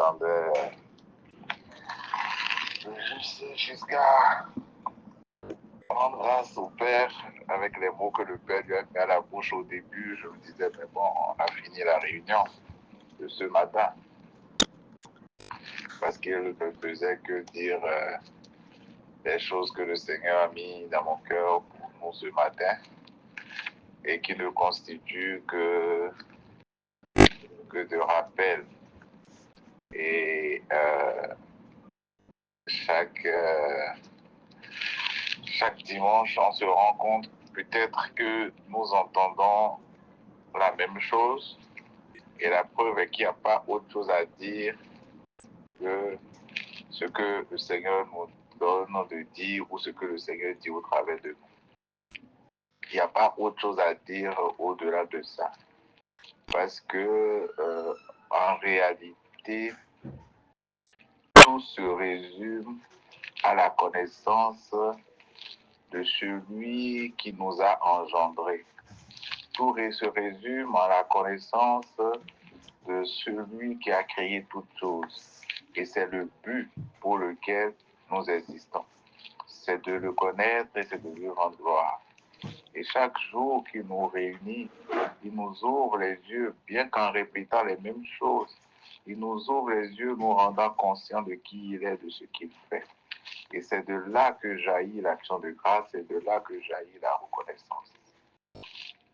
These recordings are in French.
j'entendais jusqu'à rendre grâce au Père avec les mots que le Père lui a mis à la bouche au début. Je me disais, mais bon, on a fini la réunion de ce matin. Parce qu'il ne faisait que dire les choses que le Seigneur a mis dans mon cœur pour nous ce matin et qui ne constituent que de rappel. Et chaque dimanche, on se rend compte peut-être que nous entendons la même chose et la preuve est qu'il n'y a pas autre chose à dire que ce que le Seigneur nous donne de dire ou ce que le Seigneur dit au travers de nous. Il n'y a pas autre chose à dire au-delà de ça. Parce que en réalité, tout se résume à la connaissance de celui qui nous a engendrés. Tout se résume à la connaissance de celui qui a créé toutes choses. Et c'est le but pour lequel nous existons. C'est de le connaître et c'est de lui rendre gloire. Et chaque jour qu'il nous réunit, il nous ouvre les yeux, bien qu'en répétant les mêmes choses. Il nous ouvre les yeux, nous rendant conscients de qui il est, de ce qu'il fait. Et c'est de là que jaillit l'action de grâce, c'est de là que jaillit la reconnaissance.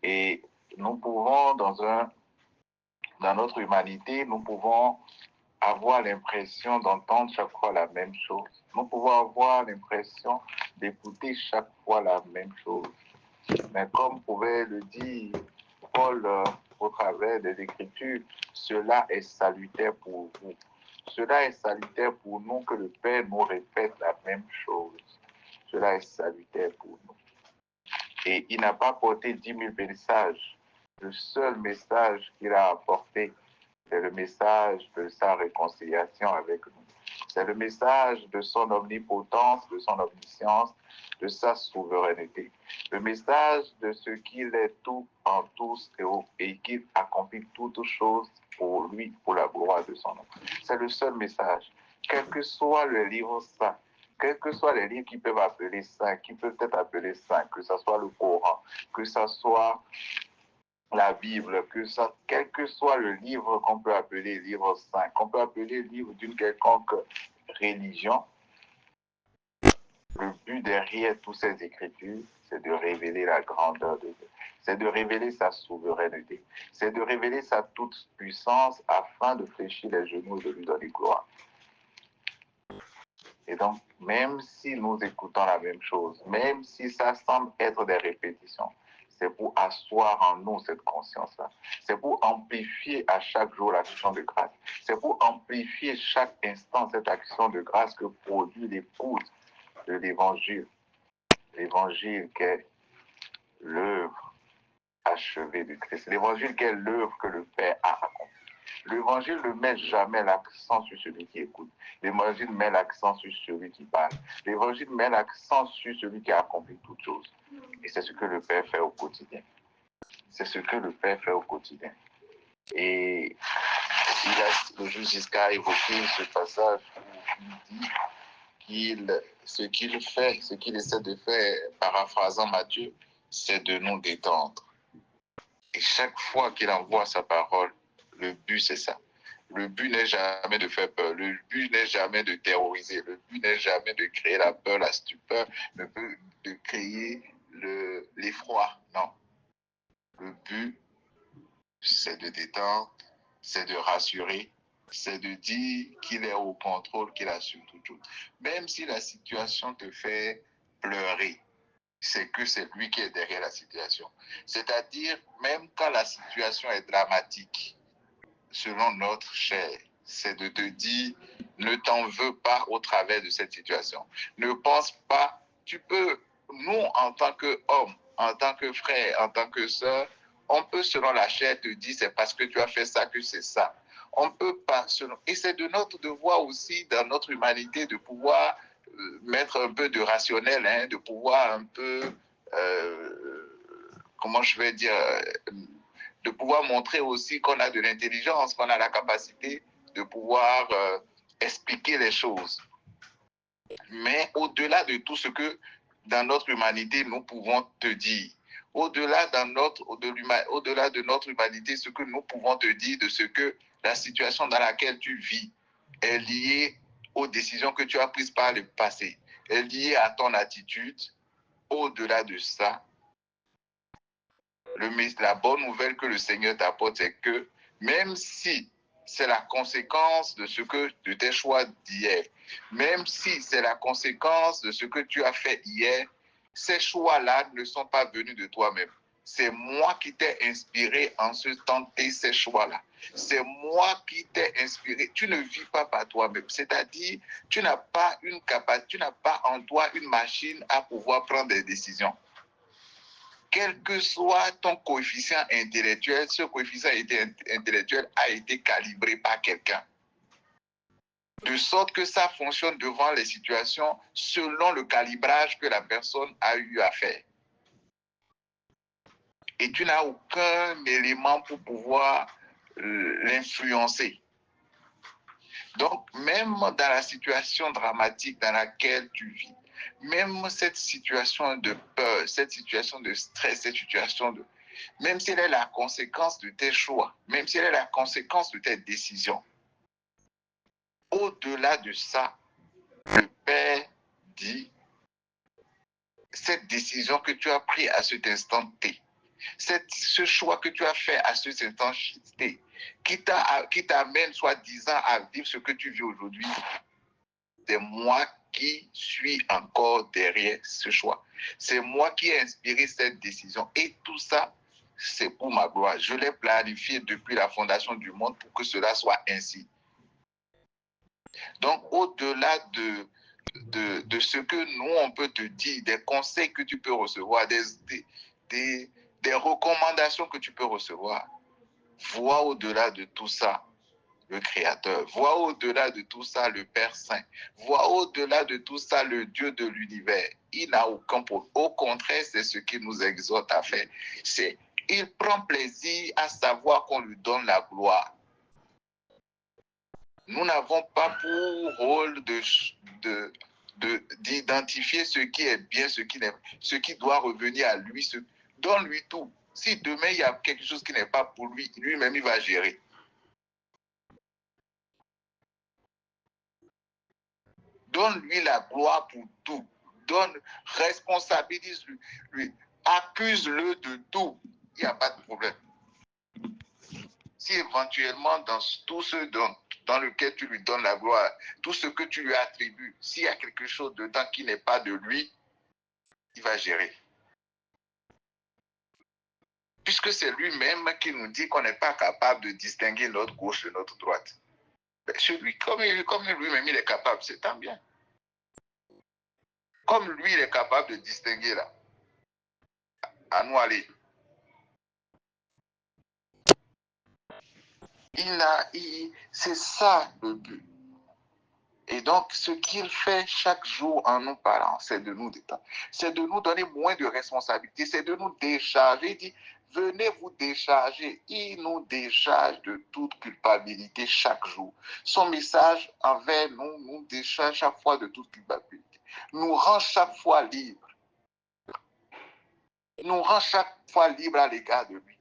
Et nous pouvons, dans notre humanité, nous pouvons avoir l'impression d'entendre chaque fois la même chose. Nous pouvons avoir l'impression d'écouter chaque fois la même chose. Mais comme pouvait le dire Paul au travers des Écritures, cela est salutaire pour vous. Cela est salutaire pour nous que le Père nous répète la même chose. Cela est salutaire pour nous. Et il n'a pas porté 10 000 messages. Le seul message qu'il a apporté, c'est le message de sa réconciliation avec nous. C'est le message de son omnipotence, de son omniscience, de sa souveraineté. Le message de ce qu'il est tout en tous et qu'il accomplit toutes choses pour lui, pour la gloire de son nom. C'est le seul message. Quel que soit le livre saint, quels que soient les livres qui peuvent appeler saints, qui peuvent être appelés saints, que ce soit le Coran, que ce soit la Bible, quel que soit le livre qu'on peut appeler livre saint, qu'on peut appeler livre d'une quelconque religion, le but derrière toutes ces écritures, c'est de révéler la grandeur de Dieu. C'est de révéler sa souveraineté. C'est de révéler sa toute-puissance afin de fléchir les genoux et de lui donner gloire. Et donc, même si nous écoutons la même chose, même si ça semble être des répétitions, c'est pour asseoir en nous cette conscience-là. C'est pour amplifier à chaque jour l'action de grâce. C'est pour amplifier chaque instant cette action de grâce que produit l'écoute de l'Évangile. L'Évangile qui est l'œuvre achevée de Christ. L'Évangile qui est l'œuvre que le Père a accomplie. L'Évangile ne met jamais l'accent sur celui qui écoute. L'Évangile met l'accent sur celui qui parle. L'Évangile met l'accent sur celui qui a accompli toutes choses. Et c'est ce que le Père fait au quotidien. C'est ce que le Père fait au quotidien. Et le juge Giscard a évoqué ce passage où il dit ce qu'il fait, ce qu'il essaie de faire, paraphrasant Matthieu, c'est de nous détendre. Et chaque fois qu'il envoie sa parole, le but c'est ça. Le but n'est jamais de faire peur, le but n'est jamais de terroriser, le but n'est jamais de créer la peur, la stupeur, le but de créer l'effroi, non. Le but, c'est de détendre, c'est de rassurer, c'est de dire qu'il est au contrôle, qu'il assure toute chose. Même si la situation te fait pleurer, c'est que c'est lui qui est derrière la situation. C'est-à-dire, même quand la situation est dramatique, selon notre chair, c'est de te dire, ne t'en veux pas au travers de cette situation. Ne pense pas, tu peux, nous en tant qu'hommes, en tant que frères, en tant que sœurs, on peut selon la chair te dire, c'est parce que tu as fait ça que c'est ça. On peut pas, et c'est de notre devoir aussi, dans notre humanité, de pouvoir mettre un peu de rationnel, hein, de pouvoir un peu, comment je vais dire, de pouvoir montrer aussi qu'on a de l'intelligence, qu'on a la capacité de pouvoir expliquer les choses. Mais au-delà de tout ce que dans notre humanité nous pouvons te dire, au-delà de notre humanité, ce que nous pouvons te dire de ce que la situation dans laquelle tu vis est liée aux décisions que tu as prises par le passé, est liée à ton attitude. Au-delà de ça, la bonne nouvelle que le Seigneur t'apporte, c'est que même si c'est la conséquence de tes choix d'hier, même si c'est la conséquence de ce que tu as fait hier, ces choix-là ne sont pas venus de toi-même. C'est moi qui t'ai inspiré en ce temps et ces choix-là. C'est moi qui t'ai inspiré. Tu ne vis pas par toi-même. C'est-à-dire, tu n'as pas en toi une machine à pouvoir prendre des décisions. Quel que soit ton coefficient intellectuel, ce coefficient intellectuel a été calibré par quelqu'un. De sorte que ça fonctionne devant les situations selon le calibrage que la personne a eu à faire. Et tu n'as aucun élément pour pouvoir l'influencer. Donc, même dans la situation dramatique dans laquelle tu vis, même cette situation de peur, cette situation de stress, cette situation de... Même si elle est la conséquence de tes choix, même si elle est la conséquence de tes décisions, au-delà de ça, le Père dit, cette décision que tu as prise à cet instant T, ce choix que tu as fait à cet instant T, qui t'amène soi-disant à vivre ce que tu vis aujourd'hui, c'est moi qui suis encore derrière ce choix. C'est moi qui ai inspiré cette décision. Et tout ça, c'est pour ma gloire. Je l'ai planifié depuis la fondation du monde pour que cela soit ainsi. Donc, au-delà de ce que nous, on peut te dire, des conseils que tu peux recevoir, des recommandations que tu peux recevoir, vois au-delà de tout ça le Créateur. Vois au-delà de tout ça le Père Saint. Vois au-delà de tout ça le Dieu de l'univers. Il n'a aucun problème. Au contraire, c'est ce qu'il nous exhorte à faire. Il prend plaisir à savoir qu'on lui donne la gloire. Nous n'avons pas pour rôle d'identifier ce qui est bien, ce qui doit revenir à lui. Donne-lui tout. Si demain il y a quelque chose qui n'est pas pour lui, lui-même il va gérer. Donne-lui la gloire pour tout. Responsabilise-lui. Accuse-le de tout. Il n'y a pas de problème. Si éventuellement, dans tout ce dans lequel tu lui donnes la gloire, tout ce que tu lui attribues, s'il y a quelque chose dedans qui n'est pas de lui, il va gérer. Puisque c'est lui-même qui nous dit qu'on n'est pas capable de distinguer notre gauche de notre droite. Comme lui-même il est capable, c'est tant bien. Comme lui, il est capable de distinguer là. À nous aller. C'est ça le but. Et donc, ce qu'il fait chaque jour en nous parlant, c'est de nous détendre. C'est de nous donner moins de responsabilités, c'est de nous décharger. Il dit, venez vous décharger. Il nous décharge de toute culpabilité chaque jour. Son message envers nous nous décharge chaque fois de toute culpabilité. Nous rend chaque fois libres. Nous rend chaque fois libres à l'égard de lui.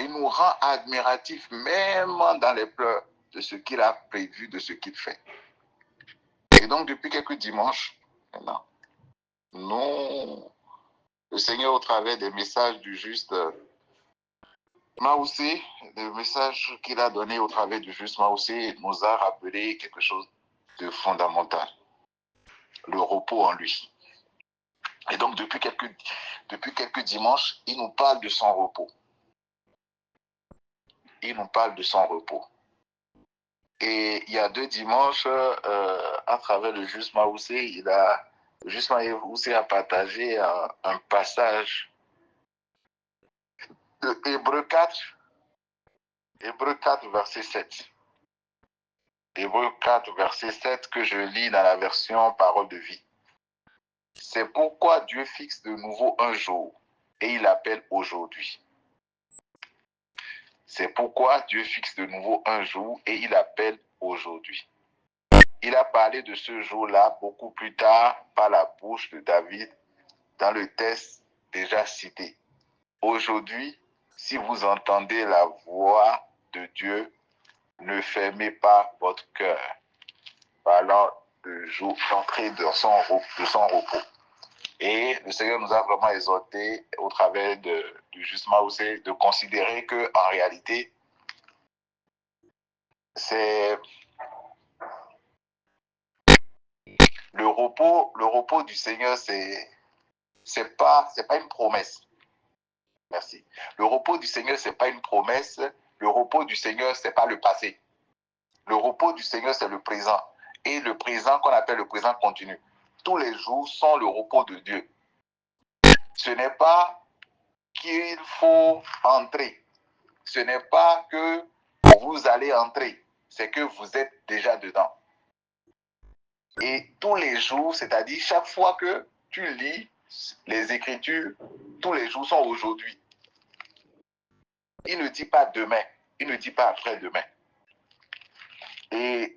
Il nous rend admiratifs même dans les pleurs de ce qu'il a prévu, de ce qu'il fait. Et donc, depuis quelques dimanches, maintenant, le Seigneur, au travers des messages du juste Maoussé, des messages qu'il a donnés au travers du juste Maoussé, nous a rappelé quelque chose de fondamental, le repos en lui. Et donc, depuis quelques dimanches, il nous parle de son repos. Il nous parle de son repos. Et il y a 2 dimanches, à travers le juste Maoussé, le juste Maoussé a partagé un passage de Hébreux 4, verset 7. Hébreux 4, verset 7 que je lis dans la version Parole de vie. C'est pourquoi Dieu fixe de nouveau un jour et il appelle aujourd'hui. C'est pourquoi Dieu fixe de nouveau un jour et il appelle aujourd'hui. Il a parlé de ce jour-là beaucoup plus tard par la bouche de David dans le texte déjà cité. Aujourd'hui, si vous entendez la voix de Dieu, ne fermez pas votre cœur. Parlant de jour d'entrée de son repos. Et le Seigneur nous a vraiment exhorté au travers du Justement aussi de considérer que en réalité, c'est le repos du Seigneur, c'est pas une promesse. Merci. Le repos du Seigneur, c'est pas une promesse. Le repos du Seigneur, c'est pas le passé. Le repos du Seigneur, c'est le présent. Et le présent qu'on appelle le présent continu. Tous les jours sont le repos de Dieu. Ce n'est pas qu'il faut entrer. Ce n'est pas que vous allez entrer. C'est que vous êtes déjà dedans. Et tous les jours, c'est-à-dire chaque fois que tu lis les Écritures, tous les jours sont aujourd'hui. Il ne dit pas demain. Il ne dit pas après-demain. Et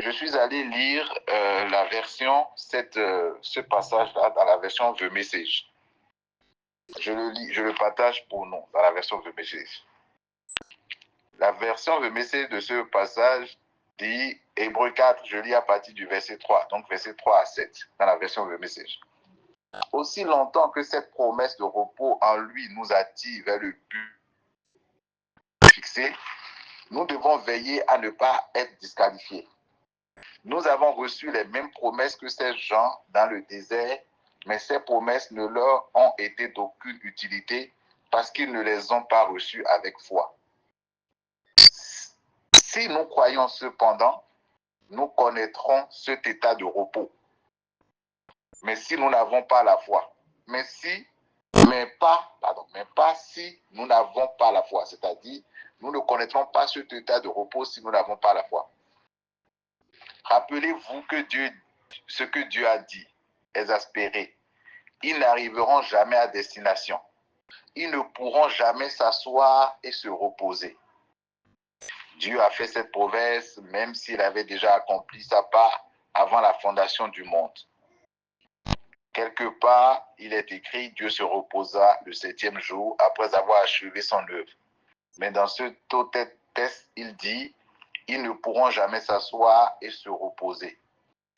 je suis allé lire la version, ce passage-là dans la version The Message. Je le partage pour nous dans la version The Message. La version The Message de ce passage dit, Hébreux 4, je lis à partir du verset 3, donc verset 3 à 7, dans la version The Message. Aussi longtemps que cette promesse de repos en lui nous attire vers le but fixé, nous devons veiller à ne pas être disqualifiés. Nous avons reçu les mêmes promesses que ces gens dans le désert, mais ces promesses ne leur ont été d'aucune utilité parce qu'ils ne les ont pas reçues avec foi. Si nous croyons cependant, nous connaîtrons cet état de repos. Mais si nous n'avons pas la foi, mais pas si nous n'avons pas la foi, c'est-à-dire nous ne connaîtrons pas cet état de repos si nous n'avons pas la foi. Rappelez-vous ce que Dieu a dit, exaspérés. Ils n'arriveront jamais à destination. Ils ne pourront jamais s'asseoir et se reposer. Dieu a fait cette promesse même s'il avait déjà accompli sa part avant la fondation du monde. Quelque part, il est écrit, Dieu se reposa le 7e jour après avoir achevé son œuvre. Mais dans ce texte, il dit, ils ne pourront jamais s'asseoir et se reposer.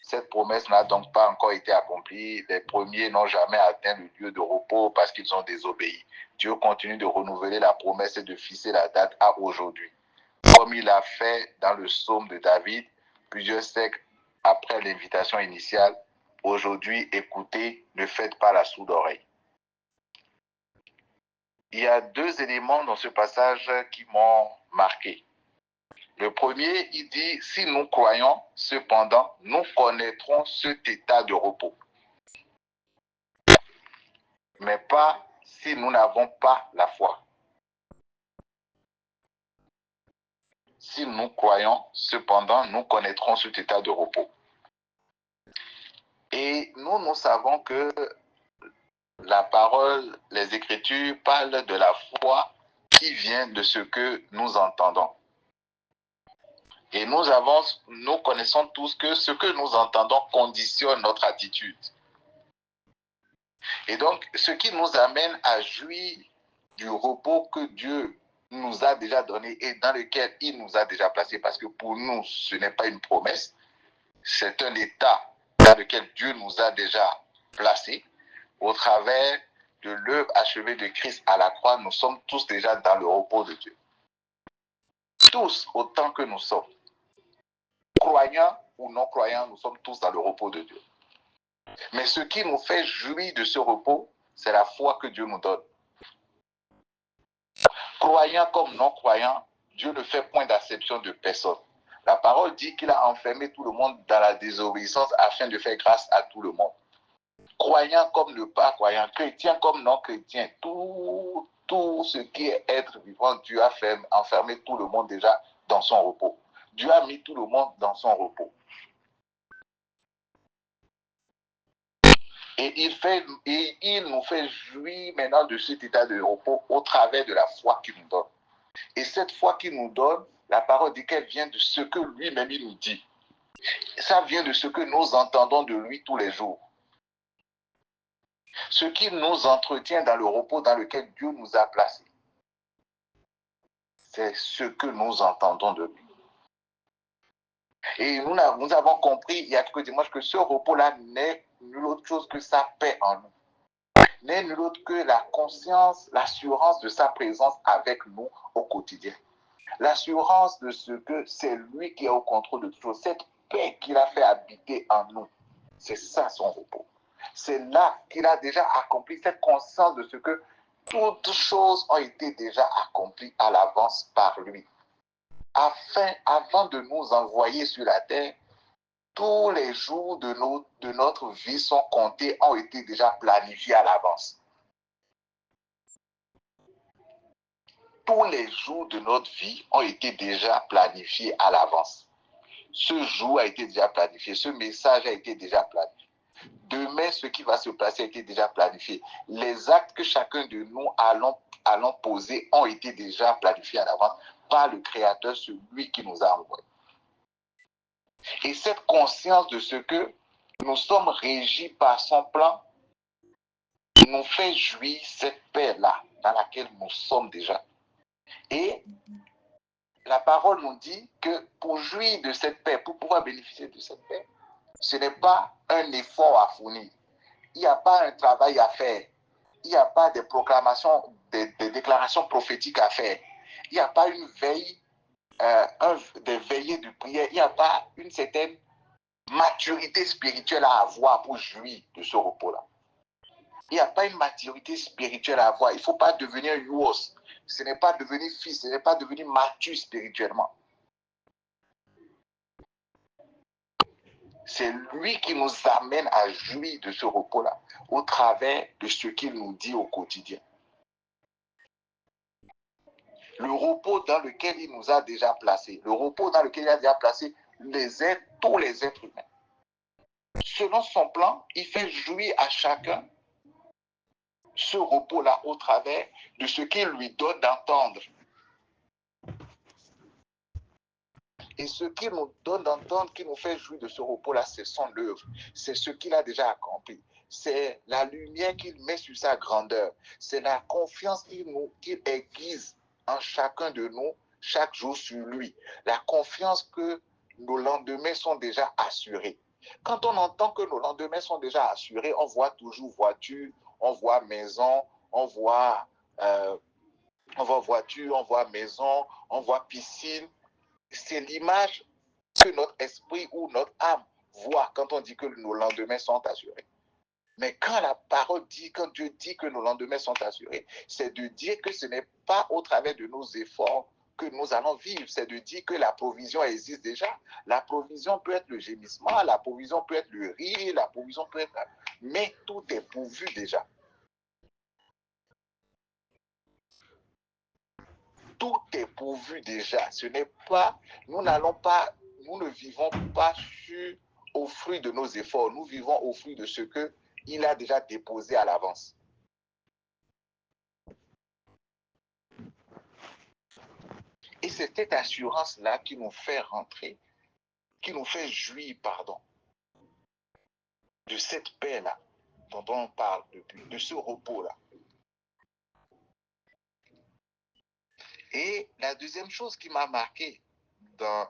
Cette promesse n'a donc pas encore été accomplie. Les premiers n'ont jamais atteint le lieu de repos parce qu'ils ont désobéi. Dieu continue de renouveler la promesse et de fixer la date à aujourd'hui. Comme il a fait dans le psaume de David, plusieurs siècles après l'invitation initiale, aujourd'hui, écoutez, ne faites pas la sourde oreille. Il y a 2 éléments dans ce passage qui m'ont marqué. Le premier, il dit, si nous croyons, cependant, nous connaîtrons cet état de repos. Mais pas si nous n'avons pas la foi. Si nous croyons, cependant, nous connaîtrons cet état de repos. Et nous savons que la parole, les Écritures parlent de la foi qui vient de ce que nous entendons. Et nous connaissons tous que ce que nous entendons conditionne notre attitude. Et donc, ce qui nous amène à jouir du repos que Dieu nous a déjà donné et dans lequel il nous a déjà placé, parce que pour nous, ce n'est pas une promesse, c'est un état dans lequel Dieu nous a déjà placés. Au travers de l'œuvre achevée de Christ à la croix, nous sommes tous déjà dans le repos de Dieu. Tous, autant que nous sommes. Croyants ou non croyants, nous sommes tous dans le repos de Dieu. Mais ce qui nous fait jouir de ce repos, c'est la foi que Dieu nous donne. Croyants comme non croyants, Dieu ne fait point d'acception de personne. La parole dit qu'il a enfermé tout le monde dans la désobéissance afin de faire grâce à tout le monde. Croyants comme ne pas croyants, chrétiens comme non chrétiens, tout ce qui est être vivant, Dieu a enfermé tout le monde déjà dans son repos. Dieu a mis tout le monde dans son repos. Et il nous fait jouir maintenant de cet état de repos au travers de la foi qu'il nous donne. Et cette foi qu'il nous donne, la parole dit qu'elle vient de ce que lui-même il nous dit. Ça vient de ce que nous entendons de lui tous les jours. Ce qui nous entretient dans le repos dans lequel Dieu nous a placés. C'est ce que nous entendons de lui. Et nous avons compris il y a quelques dimanches que ce repos-là n'est nulle autre chose que sa paix en nous. N'est nul autre que la conscience, l'assurance de sa présence avec nous au quotidien. L'assurance de ce que c'est lui qui est au contrôle de toutes choses. Cette paix qu'il a fait habiter en nous, c'est ça son repos. C'est là qu'il a déjà accompli cette conscience de ce que toutes choses ont été déjà accomplies à l'avance par lui. Avant de nous envoyer sur la terre, tous les jours de notre vie sont comptés, ont été déjà planifiés à l'avance. Tous les jours de notre vie ont été déjà planifiés à l'avance. Ce jour a été déjà planifié, ce message a été déjà planifié. Demain, ce qui va se passer a été déjà planifié. Les actes que chacun de nous allons poser ont été déjà planifiés à l'avance par le Créateur, celui qui nous a envoyés. Et cette conscience de ce que nous sommes régis par son plan nous fait jouir cette paix-là dans laquelle nous sommes déjà. Et la parole nous dit que pour jouir de cette paix, pour pouvoir bénéficier de cette paix, ce n'est pas un effort à fournir. Il n'y a pas un travail à faire. Il n'y a pas des proclamations, des déclarations prophétiques à faire. Il n'y a pas une veille, des veillées de prière. Il n'y a pas une certaine maturité spirituelle à avoir pour jouir de ce repos-là. Il n'y a pas une maturité spirituelle à avoir. Il ne faut pas devenir youos. Ce n'est pas devenir fils, ce n'est pas devenir mature spirituellement. C'est lui qui nous amène à jouir de ce repos-là au travers de ce qu'il nous dit au quotidien. Le repos dans lequel il nous a déjà placés, le repos dans lequel il a déjà placé tous les êtres humains. Selon son plan, il fait jouir à chacun ce repos-là au travers de ce qu'il lui donne d'entendre. Et ce qu'il nous donne d'entendre, qui nous fait jouir de ce repos-là, c'est son œuvre. C'est ce qu'il a déjà accompli. C'est la lumière qu'il met sur sa grandeur. C'est la confiance qu'il aiguise en chacun de nous, chaque jour sur lui. La confiance que nos lendemains sont déjà assurés. Quand on entend que nos lendemains sont déjà assurés, on voit toujours voiture, on voit maison, on voit voiture, on voit maison, on voit piscine. C'est l'image que notre esprit ou notre âme voit quand on dit que nos lendemains sont assurés. Mais quand la parole dit, quand Dieu dit que nos lendemains sont assurés, c'est de dire que ce n'est pas au travers de nos efforts que nous allons vivre, c'est de dire que la provision existe déjà. La provision peut être le gémissement, la provision peut être le rire, la provision peut être... Mais tout est pourvu déjà. Tout est pourvu déjà. Ce n'est pas, nous ne vivons pas au fruit de nos efforts. Nous vivons au fruit de ce qu'il a déjà déposé à l'avance. Et c'est cette assurance-là qui nous fait rentrer, qui nous fait jouir, de cette paix-là dont on parle depuis, de ce repos-là. Et la deuxième chose qui m'a marqué dans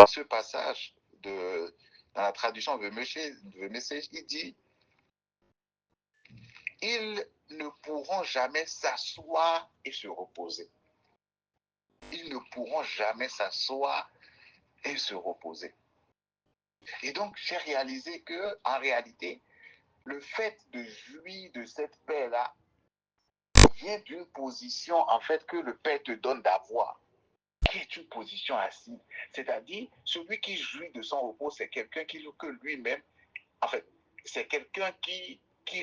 ce passage, dans la traduction de Message, il dit « Ils ne pourront jamais s'asseoir et se reposer. » Ils ne pourront jamais s'asseoir et se reposer. Et donc, j'ai réalisé que, en réalité, le fait de jouir de cette paix-là vient d'une position, en fait, que le Père te donne d'avoir, qui est une position assise. C'est-à-dire, celui qui jouit de son repos, c'est quelqu'un que lui-même, en fait, c'est quelqu'un qui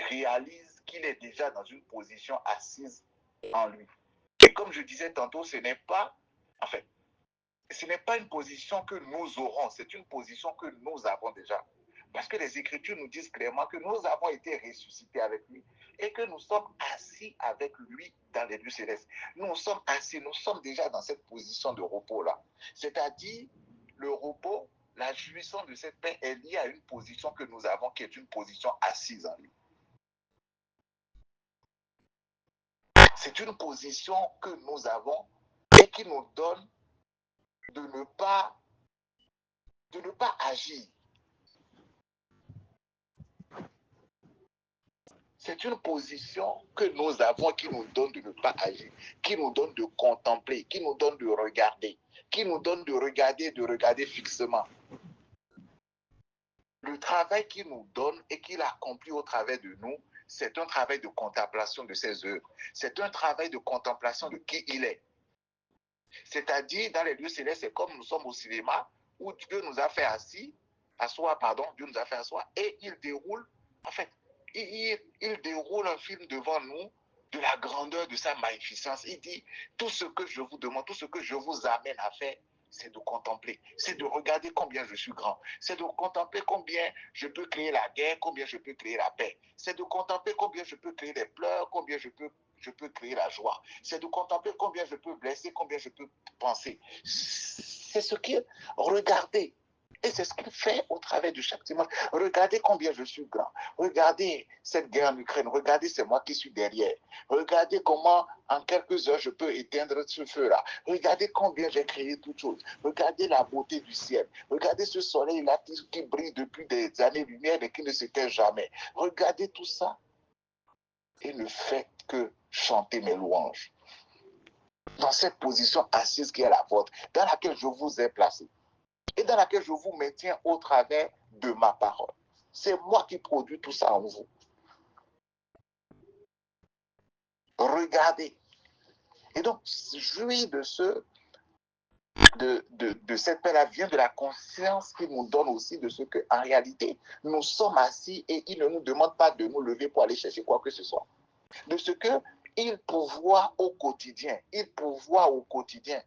réalise qu'il est déjà dans une position assise en lui. Et comme je disais tantôt, ce n'est pas une position que nous aurons, c'est une position que nous avons déjà. Parce que les Écritures nous disent clairement que nous avons été ressuscités avec lui. et que nous sommes assis avec lui dans les lieux célestes. Nous sommes assis, nous sommes déjà dans cette position de repos-là. C'est-à-dire, le repos, la jouissance de cette paix est liée à une position que nous avons, qui est une position assise en lui. C'est une position que nous avons et qui nous donne de ne pas agir. C'est une position que nous avons qui nous donne de ne pas agir, qui nous donne de contempler, qui nous donne de regarder, qui nous donne de regarder fixement. Le travail qu'il nous donne et qu'il accomplit au travers de nous, c'est un travail de contemplation de ses œuvres. C'est un travail de contemplation de qui il est. C'est-à-dire, dans les lieux célestes, c'est comme nous sommes au cinéma, où Dieu nous a fait Dieu nous a fait asseoir, et il déroule, en fait, il déroule un film devant nous de la grandeur de sa magnificence. Il dit, tout ce que je vous demande, tout ce que je vous amène à faire, c'est de contempler, c'est de regarder combien je suis grand, c'est de contempler combien je peux créer la guerre, combien je peux créer la paix, c'est de contempler combien je peux créer les pleurs, combien je peux créer la joie, c'est de contempler combien je peux blesser, combien je peux penser. C'est ce qu'il regardez. Et c'est ce qu'il fait au travers de chaque dimanche. Regardez combien je suis grand. Regardez cette guerre en Ukraine. Regardez, c'est moi qui suis derrière. Regardez comment, en quelques heures, je peux éteindre ce feu-là. Regardez combien j'ai créé toutes choses. Regardez la beauté du ciel. Regardez ce soleil-là qui brille depuis des années-lumière et qui ne s'éteint jamais. Regardez tout ça et ne faites que chanter mes louanges. Dans cette position assise qui est la vôtre, dans laquelle je vous ai placé et dans laquelle je vous maintiens au travers de ma parole. C'est moi qui produis tout ça en vous. Regardez. Et donc, jouir de cette paix-là vient de la conscience qu'il nous donne aussi de ce qu'en réalité, nous sommes assis et il ne nous demande pas de nous lever pour aller chercher quoi que ce soit. De ce qu'il pourvoit au quotidien. Il pourvoit au quotidien.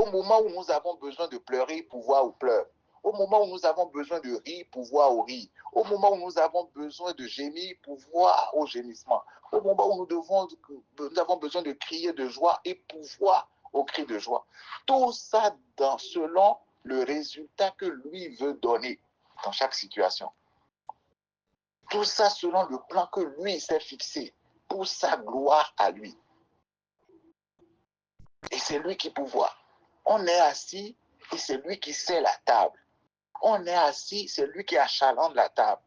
Au moment où nous avons besoin de pleurer, il pourvoit au pleurs. Au moment où nous avons besoin de rire, pourvoit au rire. Au moment où nous avons besoin de gémir, pourvoit au gémissement. Au moment où nous avons besoin de crier de joie, et pourvoit au cri de joie. Tout ça selon le résultat que lui veut donner dans chaque situation. Tout ça selon le plan que lui s'est fixé pour sa gloire à lui. Et c'est lui qui pourvoit. On est assis et c'est lui qui sert la table. On est assis, c'est lui qui achalandre la table.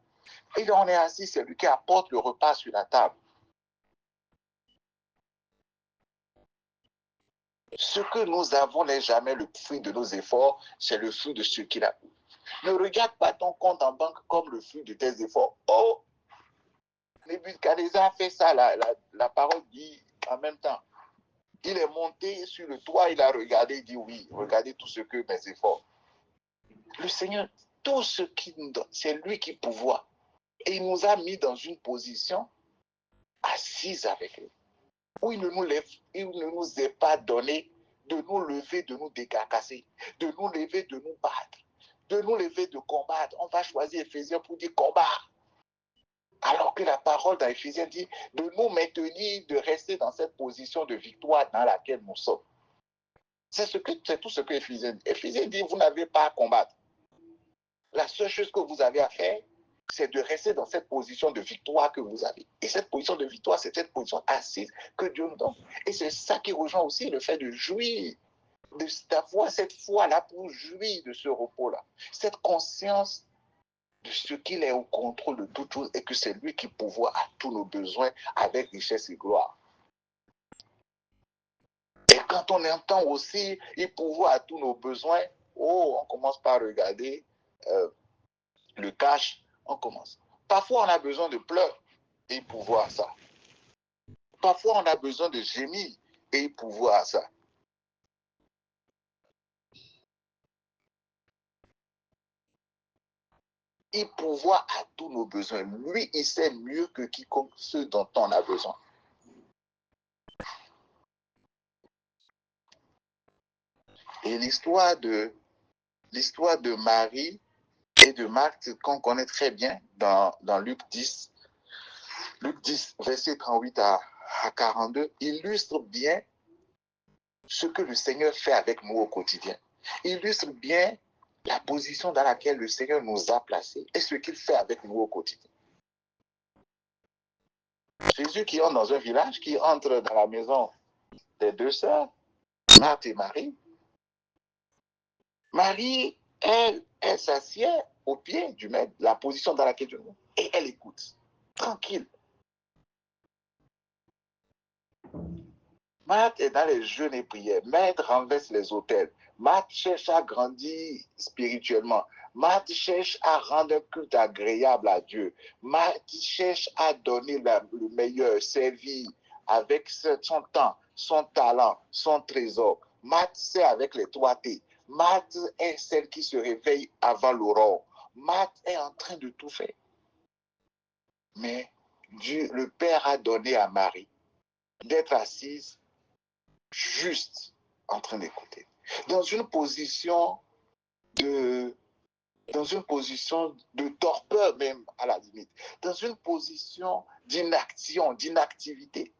Et on est assis, c'est lui qui apporte le repas sur la table. Ce que nous avons n'est jamais le fruit de nos efforts, c'est le fruit de ce qu'il a. Ne regarde pas ton compte en banque comme le fruit de tes efforts. Oh, Nebuchadnezzar a fait ça, la parole dit en même temps. Il est monté sur le toit, il a regardé, il dit oui, regardez tout ce que mes efforts. Le Seigneur, tout ce qu'il nous donne, c'est lui qui pourvoit. Et il nous a mis dans une position assise avec lui, où il ne nous est pas donné de nous lever, de nous décarcasser, de nous lever, de nous battre, de nous lever, de combattre. On va choisir Éphésiens pour dire combat. Alors que la parole dans Éphésiens dit de nous maintenir, de rester dans cette position de victoire dans laquelle nous sommes. C'est tout ce que Éphésiens dit. Éphésiens dit, vous n'avez pas à combattre. La seule chose que vous avez à faire, c'est de rester dans cette position de victoire que vous avez. Et cette position de victoire, c'est cette position assise que Dieu nous donne. Et c'est ça qui rejoint aussi le fait de jouir, d'avoir cette foi-là pour jouir de ce repos-là. Cette conscience de ce qu'il est au contrôle de toutes choses et que c'est lui qui pourvoit à tous nos besoins avec richesse et gloire. Et quand on entend aussi, il pourvoit à tous nos besoins, on commence par regarder le cash, on commence. Parfois, on a besoin de pleurer et il pourvoit à ça. Parfois, on a besoin de gémir et il pourvoit à ça. Il pourvoit à tous nos besoins. Lui, il sait mieux que quiconque ce dont on a besoin. Et l'histoire de Marie et de Marthe, qu'on connaît très bien dans Luc 10, Luc 10, verset 38 à 42, illustre bien ce que le Seigneur fait avec nous au quotidien. Illustre bien la position dans laquelle le Seigneur nous a placés et ce qu'il fait avec nous au quotidien. Jésus qui entre dans un village, qui entre dans la maison des deux sœurs, Marthe et Marie. Marie, elle s'assied au pied du maître, la position dans laquelle Dieu nous, et elle écoute, tranquille. Marthe est dans les jeûnes et prières. Maître renverse les autels. Marthe cherche à grandir spirituellement. Marthe cherche à rendre un culte agréable à Dieu. Marthe cherche à donner le meilleur, servir avec son temps, son talent, son trésor. Marthe sait avec les 3T. Marthe est celle qui se réveille avant l'aurore. Marthe est en train de tout faire. Mais Dieu, le Père a donné à Marie d'être assise juste en train d'écouter. Dans une position de torpeur même à la limite. Dans une position d'inaction, d'inactivité.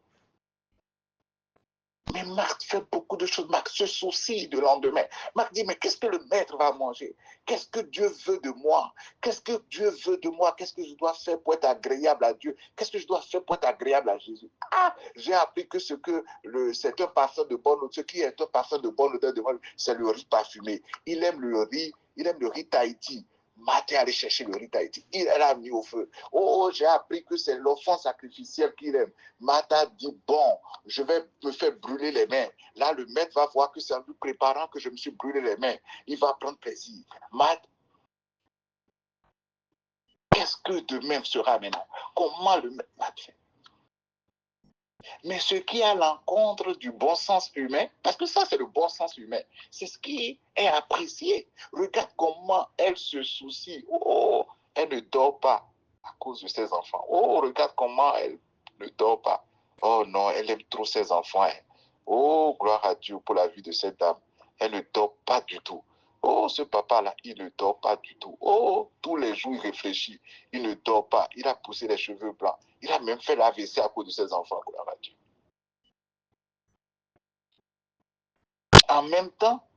Mais Marthe fait beaucoup de choses. Marthe se soucie du lendemain. Marthe dit, mais qu'est-ce que le maître va manger? Qu'est-ce que Dieu veut de moi? Qu'est-ce que Dieu veut de moi? Qu'est-ce que je dois faire pour être agréable à Dieu? Qu'est-ce que je dois faire pour être agréable à Jésus? Ah, j'ai appris que c'est un parfum de bonne odeur. Ce qui est un parfum de bonne odeur devant lui, c'est le riz parfumé. Il aime le riz Tahiti. Marthe est allé chercher le riz Tahiti. Elle a mis au feu. Oh, j'ai appris que c'est l'offrande sacrificielle qu'il aime. Marthe a dit, bon, je vais me faire brûler les mains. Là, le maître va voir que c'est en lui préparant que je me suis brûlé les mains. Il va prendre plaisir. Marthe, qu'est-ce que demain sera maintenant? Comment le maître va faire? Mais ce qui est à l'encontre du bon sens humain, parce que ça, c'est le bon sens humain, c'est ce qui est apprécié. Regarde comment elle se soucie. Oh, elle ne dort pas à cause de ses enfants. Oh, regarde comment elle ne dort pas. Oh non, elle aime trop ses enfants. Hein. Oh, gloire à Dieu pour la vie de cette dame. Elle ne dort pas du tout. Oh, ce papa-là, il ne dort pas du tout. Oh, tous les jours, il réfléchit. Il ne dort pas. Il a poussé les cheveux blancs. Il a même fait l'AVC à cause de ses enfants, gloire à Dieu. En même temps,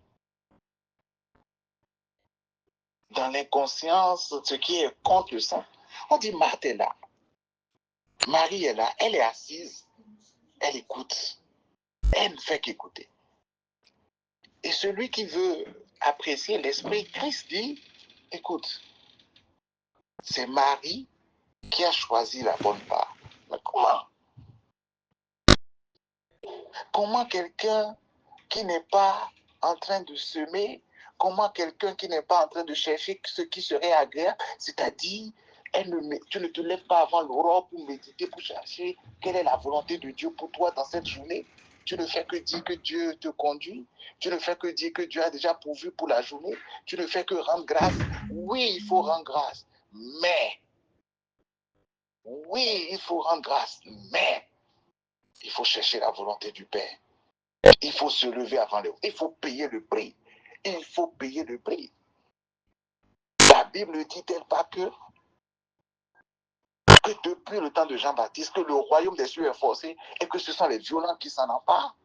dans l'inconscience, ce qui est contre le sang, on dit Marthe est là. Marie est là. Elle est assise. Elle écoute. Elle ne fait qu'écouter. Et celui qui veut apprécier l'esprit, Christ dit, écoute, c'est Marie qui a choisi la bonne part. Mais comment? Comment quelqu'un qui n'est pas en train de semer, comment quelqu'un qui n'est pas en train de chercher ce qui serait agréable, c'est-à-dire, tu ne te lèves pas avant l'aurore pour méditer, pour chercher quelle est la volonté de Dieu pour toi dans cette journée. Tu ne fais que dire que Dieu te conduit. Tu ne fais que dire que Dieu a déjà pourvu pour la journée. Tu ne fais que rendre grâce. Oui, il faut rendre grâce. Mais, oui, il faut rendre grâce. Mais, il faut chercher la volonté du Père. Il faut se lever avant les... Il faut payer le prix. Il faut payer le prix. La Bible ne dit-elle pas que depuis le temps de Jean-Baptiste, que le royaume des cieux est forcé et que ce sont les violents qui s'en emparent?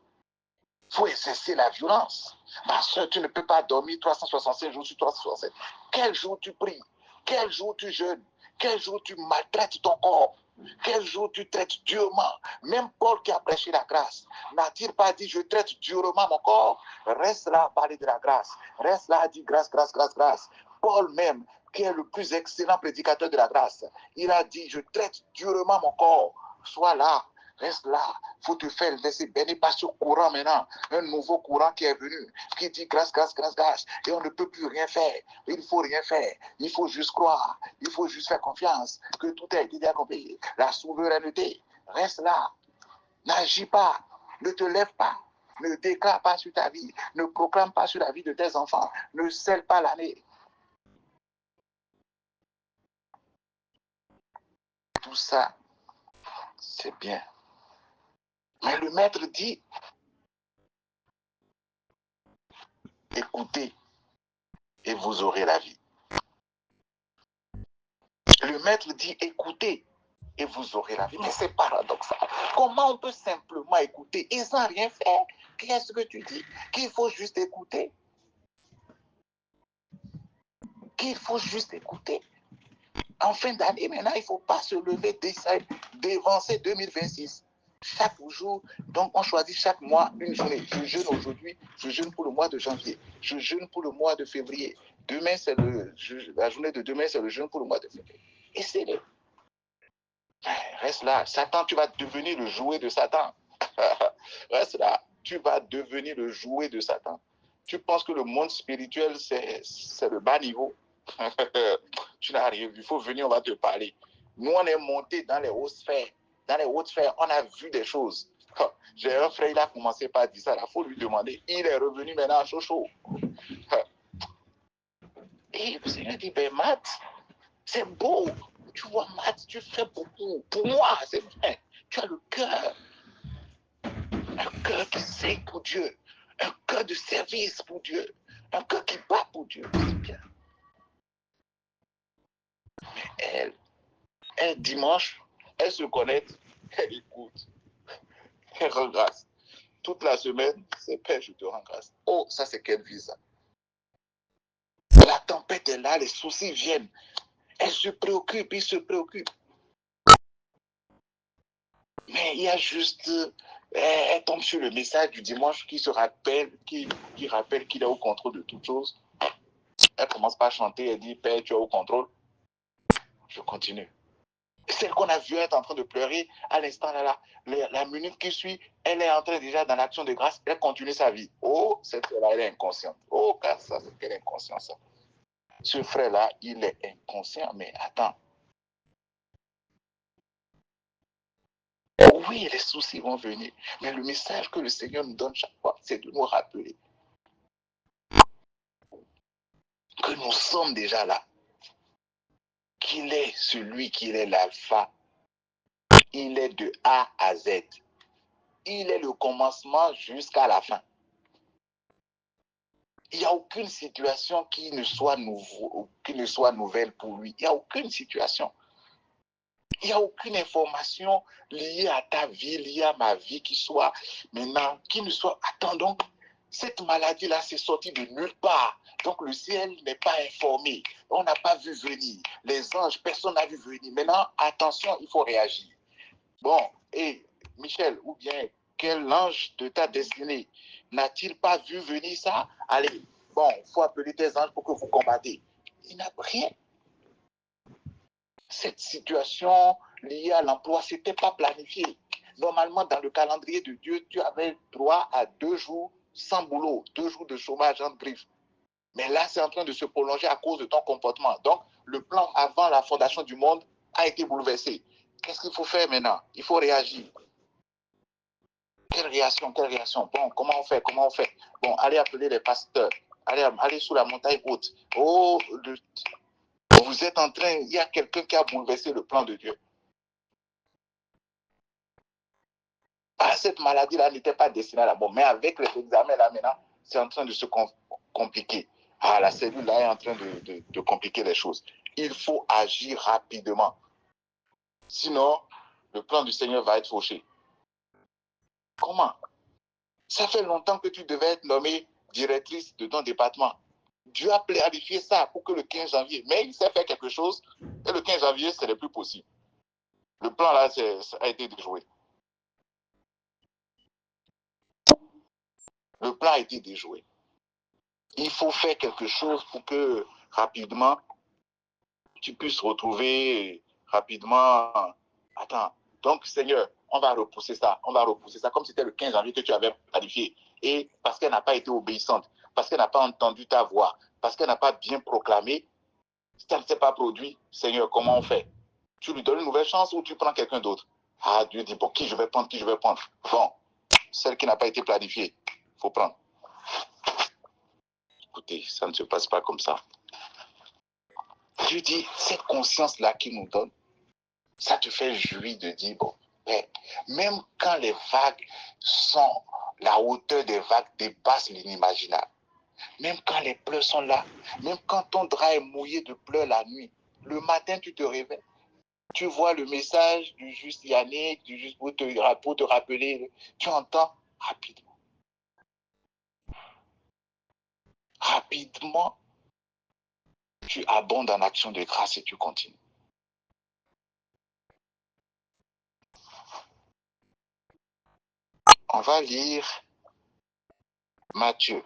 Il faut exercer la violence. Ma soeur, tu ne peux pas dormir 365 jours sur 367. Quel jour tu pries? Quel jour tu jeûnes? Quel jour tu maltraites ton corps? Quel jour tu traites durement? Même Paul qui a prêché la grâce, n'a-t-il pas dit je traite durement mon corps? Reste là à parler de la grâce. Reste là à dire grâce, grâce, grâce, grâce. Paul même, qui est le plus excellent prédicateur de la grâce, il a dit je traite durement mon corps. Sois là. Reste là, il faut te faire laisser bénir par ce courant maintenant, un nouveau courant qui est venu, qui dit grâce, grâce, grâce, grâce, et on ne peut plus rien faire, il ne faut rien faire, il faut juste croire, il faut juste faire confiance, que tout a été accompli, la souveraineté, reste là, n'agis pas, ne te lève pas, ne déclare pas sur ta vie, ne proclame pas sur la vie de tes enfants, ne scelle pas l'année. Tout ça, c'est bien. Mais le maître dit, écoutez et vous aurez la vie. Le maître dit, écoutez et vous aurez la vie. Mais c'est paradoxal. Comment on peut simplement écouter et sans rien faire? Qu'est-ce que tu dis? Qu'il faut juste écouter? Qu'il faut juste écouter? En fin d'année, maintenant, il ne faut pas se lever, dévancer 2026. Chaque jour, donc on choisit chaque mois une journée. Je jeûne aujourd'hui, je jeûne pour le mois de janvier, je jeûne pour le mois de février. Demain, c'est la journée de demain, c'est le jeûne pour le mois de février. Et c'est le... Reste là. Satan, tu vas devenir le jouet de Satan. Reste là. Tu vas devenir le jouet de Satan. Tu penses que le monde spirituel, c'est le bas niveau. Tu n'as rien vu. Il faut venir, on va te parler. Nous, on est monté dans les hautes sphères. Dans les hautes sphères, on a vu des choses. J'ai un frère, il a commencé par dire ça. Il faut lui demander. Il est revenu maintenant à chaud. Et le Seigneur dit, ben Matt, c'est beau. Tu vois, Matt, tu fais beaucoup. Pour moi, c'est bien. Tu as le cœur. Un cœur qui sait pour Dieu. Un cœur de service pour Dieu. Un cœur qui bat pour Dieu. C'est bien. Mais elle, dimanche, elle se connecte, elle écoute, elle rend grâce. Toute la semaine, c'est Père, je te rends grâce. Oh, ça c'est quelle vie ça. La tempête est là, les soucis viennent. Elle se préoccupe, il se préoccupe. Mais il y a juste, elle tombe sur le message du dimanche qui se rappelle, qui rappelle qu'il est au contrôle de toutes choses. Elle commence par chanter, elle dit, Père, tu es au contrôle. Je continue. Celle qu'on a vue être en train de pleurer à l'instant là, la minute qui suit, elle est en train déjà dans l'action de grâce, elle continue sa vie. Oh, cette frère-là, elle est inconsciente. Oh, car ça, c'est quelle inconscience ça. Ce frère-là, il est inconscient, mais attends. Oui, les soucis vont venir, mais le message que le Seigneur nous donne chaque fois, c'est de nous rappeler que nous sommes déjà là, qu'il est celui qui est l'alpha, il est de A à Z, il est le commencement jusqu'à la fin. Il n'y a aucune situation qui ne soit nouvelle pour lui. Il n'y a aucune situation. Il n'y a aucune information liée à ta vie, liée à ma vie qui soit maintenant, qui ne soit... Attends donc, cette maladie-là, c'est sorti de nulle part. Donc le ciel n'est pas informé. On n'a pas vu venir. Les anges, personne n'a vu venir. Maintenant, attention, il faut réagir. Bon, et Michel, ou bien quel ange de ta destinée n'a-t-il pas vu venir ça? Allez, bon, il faut appeler tes anges pour que vous combattez. Il n'a rien. Cette situation liée à l'emploi, ce n'était pas planifié. Normalement, dans le calendrier de Dieu, tu avais droit à 2 jours sans boulot, 2 jours de chômage en griffe. Mais là, c'est en train de se prolonger à cause de ton comportement. Donc, le plan avant la fondation du monde a été bouleversé. Qu'est-ce qu'il faut faire maintenant? Il faut réagir. Quelle réaction? Bon, comment on fait? Bon, allez appeler les pasteurs. Allez sous la montagne haute. Oh, vous êtes en train, il y a quelqu'un qui a bouleversé le plan de Dieu. Ah, cette maladie-là n'était pas destinée à la mort. Mais avec les examens là maintenant, c'est en train de se compliquer. Ah, la cellule là est en train de compliquer les choses. Il faut agir rapidement. Sinon, le plan du Seigneur va être fauché. Comment? Ça fait longtemps que tu devais être nommée directrice de ton département. Dieu a planifié ça pour que le 15 janvier, mais il s'est fait quelque chose, et le 15 janvier, ce n'est plus possible. Le plan là, ça a été déjoué. Le plan a été déjoué. Il faut faire quelque chose pour que rapidement, tu puisses retrouver rapidement. Attends, donc Seigneur, on va repousser ça, comme si c'était le 15 janvier que tu avais planifié. Et parce qu'elle n'a pas été obéissante, parce qu'elle n'a pas entendu ta voix, parce qu'elle n'a pas bien proclamé, ça ne s'est pas produit. Seigneur, comment on fait? Tu lui donnes une nouvelle chance ou tu prends quelqu'un d'autre? Ah, Dieu dit, bon, qui je vais prendre? Bon, celle qui n'a pas été planifiée, il faut prendre. Écoutez, ça ne se passe pas comme ça. Dieu dit, cette conscience-là qu'il nous donne, ça te fait jouir de dire, bon, même quand les vagues sont, la hauteur des vagues dépasse l'inimaginable, même quand les pleurs sont là, même quand ton drap est mouillé de pleurs la nuit, le matin tu te réveilles, Tu vois le message du juste Yannick, du juste pour te rappeler, tu entends rapidement. Rapidement, tu abondes en action de grâce et tu continues. On va lire Matthieu.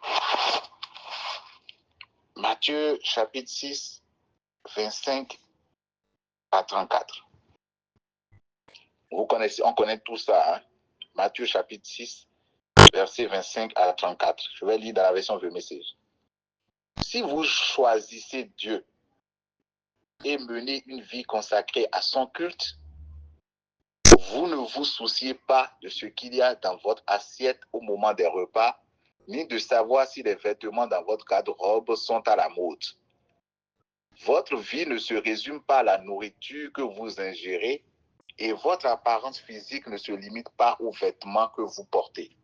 Matthieu chapitre 6, 25 à 34. Vous connaissez, on connaît tout ça. Hein? Matthieu chapitre 6, verset 25 à 34. Je vais lire dans la version The Message. Si vous choisissez Dieu et menez une vie consacrée à son culte, vous ne vous souciez pas de ce qu'il y a dans votre assiette au moment des repas, ni de savoir si les vêtements dans votre garde-robe sont à la mode. Votre vie ne se résume pas à la nourriture que vous ingérez et votre apparence physique ne se limite pas aux vêtements que vous portez.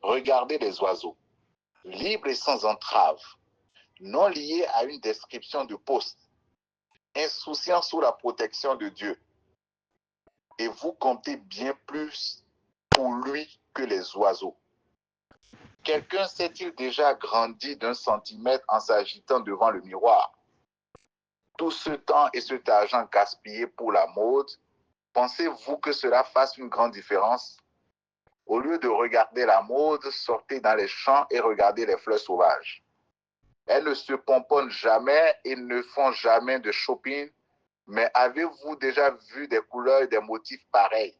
Regardez les oiseaux, libres et sans entrave, non liés à une description de poste, insouciants sous la protection de Dieu. Et vous comptez bien plus pour lui que les oiseaux. Quelqu'un s'est-il déjà grandi d'1 centimètre en s'agitant devant le miroir? Tout ce temps et cet argent gaspillé pour la mode, pensez-vous que cela fasse une grande différence? Au lieu de regarder la mode, sortez dans les champs et regardez les fleurs sauvages. Elles ne se pomponnent jamais et ne font jamais de shopping, mais avez-vous déjà vu des couleurs et des motifs pareils?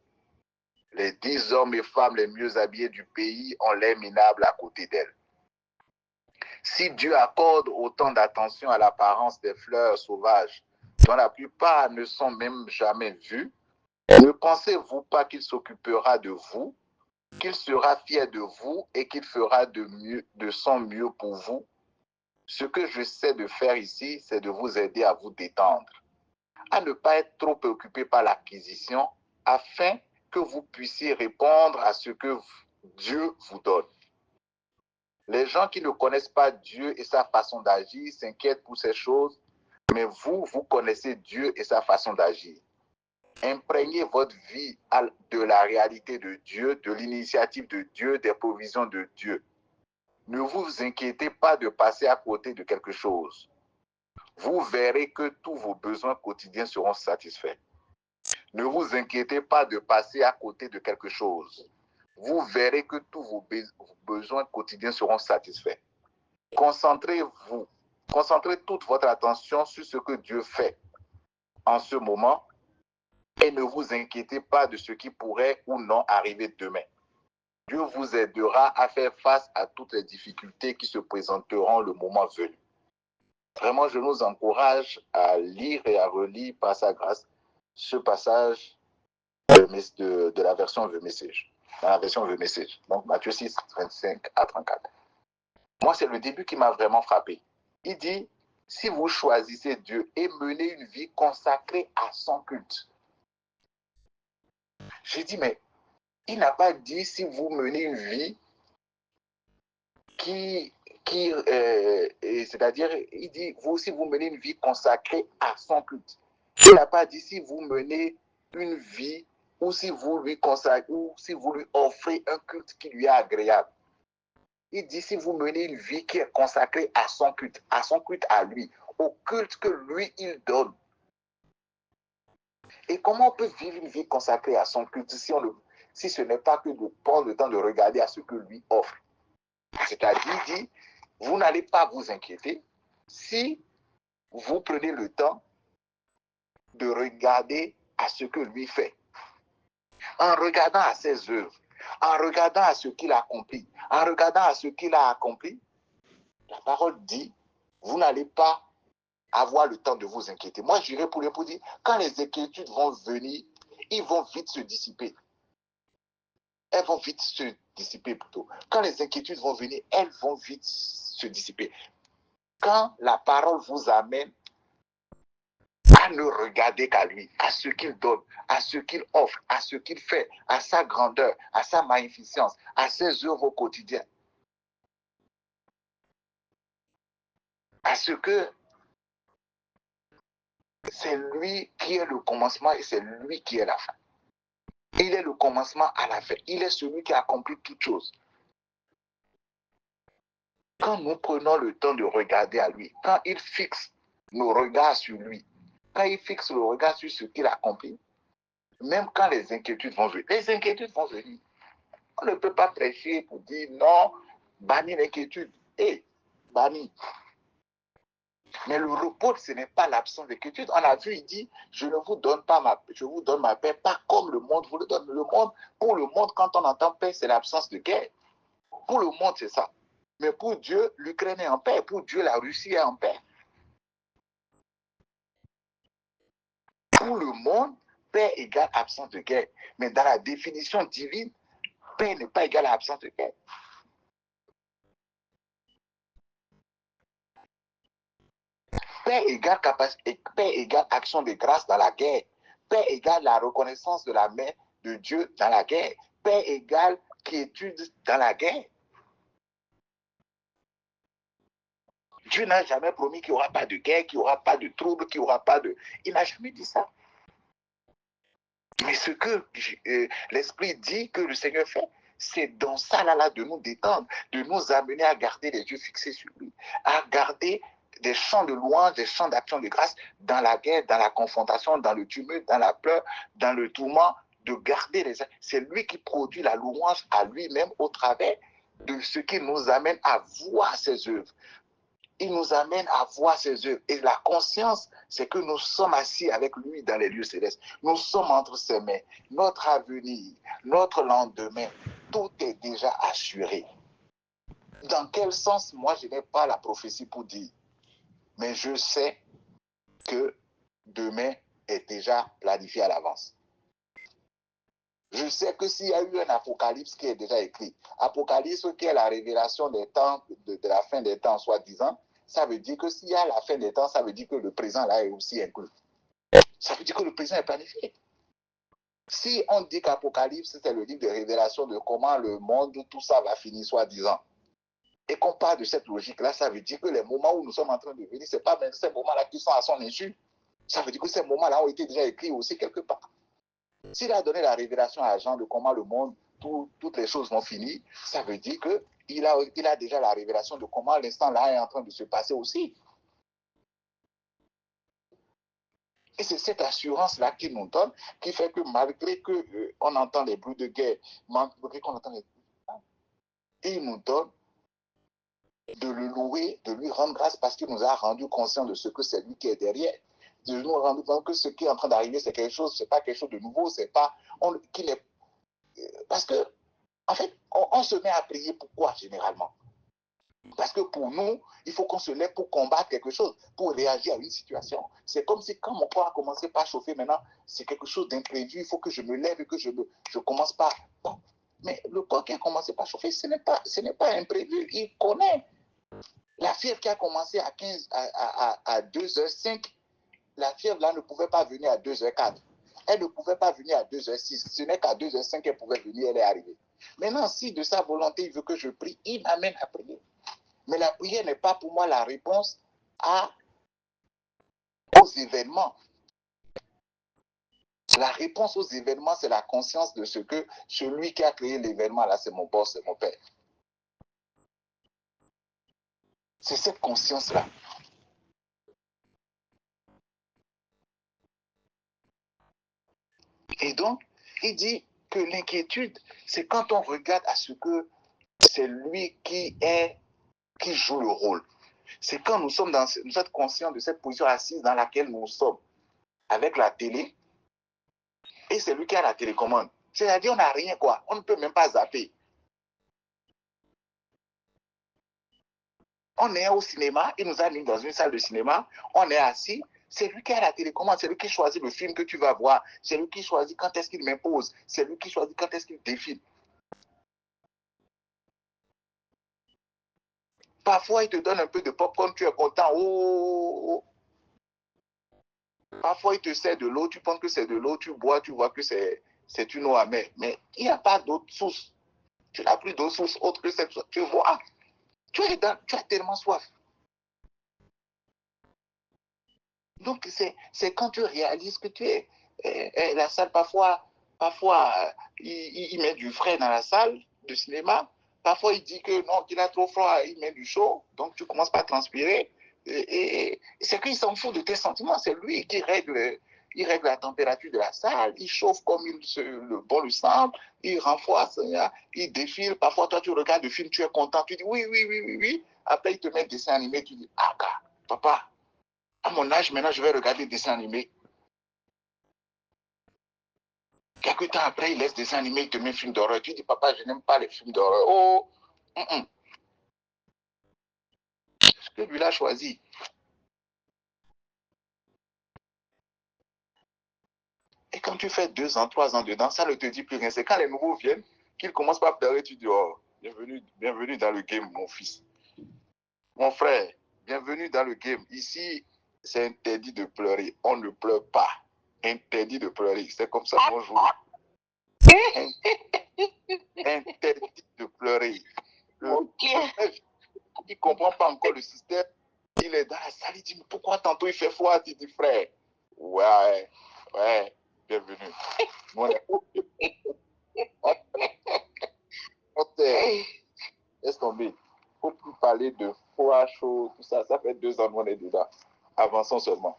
Les 10 hommes et femmes les mieux habillés du pays ont l'air minable à côté d'elles. Si Dieu accorde autant d'attention à l'apparence des fleurs sauvages, dont la plupart ne sont même jamais vues, ne pensez-vous pas qu'il s'occupera de vous, qu'il sera fier de vous et qu'il fera de son mieux pour vous? Ce que j'essaie de faire ici, c'est de vous aider à vous détendre, à ne pas être trop préoccupé par l'acquisition, afin que vous puissiez répondre à ce que Dieu vous donne. Les gens qui ne connaissent pas Dieu et sa façon d'agir s'inquiètent pour ces choses, mais vous connaissez Dieu et sa façon d'agir. Imprégnez votre vie de la réalité de Dieu, de l'initiative de Dieu, des provisions de Dieu. Ne vous inquiétez pas de passer à côté de quelque chose. Vous verrez que tous vos besoins quotidiens seront satisfaits. Ne vous inquiétez pas de passer à côté de quelque chose. Vous verrez que tous vos besoins quotidiens seront satisfaits. Concentrez toute votre attention sur ce que Dieu fait en ce moment et ne vous inquiétez pas de ce qui pourrait ou non arriver demain. Dieu vous aidera à faire face à toutes les difficultés qui se présenteront le moment venu. Vraiment, je nous encourage à lire et à relire par sa grâce ce passage de la version The Message. Dans la version The Message. Donc, Matthieu 6, 25 à 34. Moi, c'est le début qui m'a vraiment frappé. Il dit, si vous choisissez Dieu et menez une vie consacrée à son culte. J'ai dit, mais il n'a pas dit si vous menez une vie c'est-à-dire, il dit, si vous menez une vie consacrée à son culte. Il n'a pas dit si vous menez une vie ou si vous lui consacrez, ou si vous lui offrez un culte qui lui est agréable. Il dit si vous menez une vie qui est consacrée à son culte à lui, au culte que lui, il donne. Et comment on peut vivre une vie consacrée à son culte si ce n'est pas que de prendre le temps de regarder à ce que lui offre? C'est-à-dire, il dit, vous n'allez pas vous inquiéter si vous prenez le temps de regarder à ce que lui fait. En regardant à ses œuvres, en regardant à ce qu'il a accompli, en regardant à ce qu'il a accompli, la parole dit, vous n'allez pas avoir le temps de vous inquiéter. Moi, j'irai pour dire, quand les inquiétudes vont venir, ils vont vite se dissiper. Elles vont vite se dissiper plutôt. Quand les inquiétudes vont venir, elles vont vite se dissiper. Quand la parole vous amène à ne regarder qu'à lui, à ce qu'il donne, à ce qu'il offre, à ce qu'il fait, à sa grandeur, à sa magnificence, à ses œuvres au quotidien, à ce que c'est lui qui est le commencement et c'est lui qui est la fin. Il est le commencement à la fin. Il est celui qui accomplit toutes choses. Quand nous prenons le temps de regarder à lui, quand il fixe nos regards sur lui, quand il fixe le regard sur ce qu'il accomplit, même quand les inquiétudes vont venir, les inquiétudes vont venir. On ne peut pas prêcher pour dire non, bannis l'inquiétude. Hé, bannis. Mais le repos, ce n'est pas l'absence d'inquiétude. On a vu, il dit, je vous donne ma paix, pas comme le monde vous le donne. Le monde, pour le monde, quand on entend paix, c'est l'absence de guerre. Pour le monde, c'est ça. Mais pour Dieu, l'Ukraine est en paix. Pour Dieu, la Russie est en paix. Pour le monde, paix égale absence de guerre. Mais dans la définition divine, paix n'est pas égale à absence de guerre. Paix égale action de grâce dans la guerre. Paix égale la reconnaissance de la main de Dieu dans la guerre. Paix égale quiétude dans la guerre. Dieu n'a jamais promis qu'il n'y aura pas de guerre, qu'il n'y aura pas de trouble, qu'il n'y aura pas de... Il n'a jamais dit ça. Mais ce que l'Esprit dit que le Seigneur fait, c'est dans ça là de nous détendre, de nous amener à garder les yeux fixés sur lui, à garder des chants de louange, des chants d'action de grâce dans la guerre, dans la confrontation, dans le tumulte, dans la peur, dans le tourment, de garder les... C'est lui qui produit la louange à lui-même au travers de ce qui nous amène à voir ses œuvres. Il nous amène à voir ses œuvres. Et la conscience, c'est que nous sommes assis avec lui dans les lieux célestes. Nous sommes entre ses mains. Notre avenir, notre lendemain, tout est déjà assuré. Dans quel sens, moi, je n'ai pas la prophétie pour dire. Mais je sais que demain est déjà planifié à l'avance. Je sais que s'il y a eu un apocalypse qui est déjà écrit, apocalypse qui est la révélation des temps, de la fin des temps, soi-disant, ça veut dire que s'il y a la fin des temps, ça veut dire que le présent là est aussi inclus. Ça veut dire que le présent est planifié. Si on dit qu'Apocalypse, c'est le livre de révélation de comment le monde, tout ça va finir, soi-disant, et qu'on parle de cette logique-là, ça veut dire que les moments où nous sommes en train de venir, ce n'est pas même ces moments-là qui sont à son insu. Ça veut dire que ces moments-là ont été déjà écrits aussi quelque part. S'il a donné la révélation à Jean de comment le monde, toutes les choses vont finir, ça veut dire qu'il a déjà la révélation de comment l'instant là est en train de se passer aussi. Et c'est cette assurance-là qu'il nous donne, qui fait que malgré qu'on entend les bruits de guerre, malgré qu'on entend les bruits de guerre, il nous donne de le louer, de lui rendre grâce parce qu'il nous a rendu conscients de ce que c'est lui qui est derrière. De nous rendre compte que ce qui est en train d'arriver, c'est quelque chose, c'est pas quelque chose de nouveau, c'est pas qu'il est. Parce que, en fait, on se met à prier pourquoi généralement? Parce que pour nous, il faut qu'on se lève pour combattre quelque chose, pour réagir à une situation. C'est comme si quand mon corps a commencé par chauffer, maintenant, c'est quelque chose d'imprévu, il faut que je me lève et que je commence par... Bon. Mais le corps qui a commencé par chauffer, ce n'est pas imprévu, il connaît. La fièvre qui a commencé à 2h05, la fièvre là ne pouvait pas venir à 2h04. Elle ne pouvait pas venir à 2h06. Ce n'est qu'à 2h05 qu'elle pouvait venir, elle est arrivée. Maintenant, si de sa volonté, il veut que je prie, il m'amène à prier. Mais la prière n'est pas pour moi la réponse aux événements. La réponse aux événements, c'est la conscience de ce que celui qui a créé l'événement, là, c'est mon boss, c'est mon père. C'est cette conscience-là. Et donc, il dit que l'inquiétude, c'est quand on regarde à ce que c'est lui qui joue le rôle. C'est quand nous sommes nous êtes conscients de cette position assise dans laquelle nous sommes, avec la télé, et c'est lui qui a la télécommande. C'est-à-dire, on n'a rien, quoi. On ne peut même pas zapper. On est au cinéma, il nous a mis dans une salle de cinéma, on est assis, c'est lui qui a la télécommande, c'est lui qui choisit le film que tu vas voir, c'est lui qui choisit quand est-ce qu'il m'impose, c'est lui qui choisit quand est-ce qu'il défile. Parfois, il te donne un peu de popcorn, tu es content. Oh. Parfois, il te sert de l'eau, tu penses que c'est de l'eau, tu bois, tu vois que c'est une eau amère. Mais il n'y a pas d'autre source. Tu n'as plus d'autre source autre que cette source. Tu vois, tu as tellement soif. Donc, c'est quand tu réalises que tu es... la salle, parfois il met du frais dans la salle de cinéma. Parfois, il dit que non, qu'il a trop froid, il met du chaud. Donc, tu commences par transpirer. Et c'est qu'il s'en fout de tes sentiments. C'est lui qui règle, il règle la température de la salle. Il chauffe comme le bon lui semble. Il renforce, il défile. Parfois, toi, tu regardes le film, tu es content. Tu dis oui, oui, oui, oui, oui. Après, il te met le dessin animé. Tu dis, ah, papa, à mon âge, maintenant, je vais regarder le dessin animé. Quelque temps après, il laisse des animés, il te met un film d'horreur. Tu dis, papa, je n'aime pas les films d'horreur. Oh, ce que lui a choisi. Et quand tu fais 2 ans, 3 ans dedans, ça ne te dit plus rien. C'est quand les nouveaux viennent qu'ils commencent par pleurer, tu dis, oh, bienvenue, bienvenue dans le game, mon fils. Mon frère, bienvenue dans le game. Ici, c'est interdit de pleurer. On ne pleure pas. Interdit de pleurer. C'est comme ça qu'on joue. Interdit de pleurer. Il ne comprend pas encore le système. Il est dans la salle, il dit, mais pourquoi tantôt il fait froid? Il dit, frère, ouais, bienvenue. Laisse tomber. Il ne faut plus parler de froid, chaud, tout ça. Ça fait 2 ans qu'on est dedans. Avançons seulement.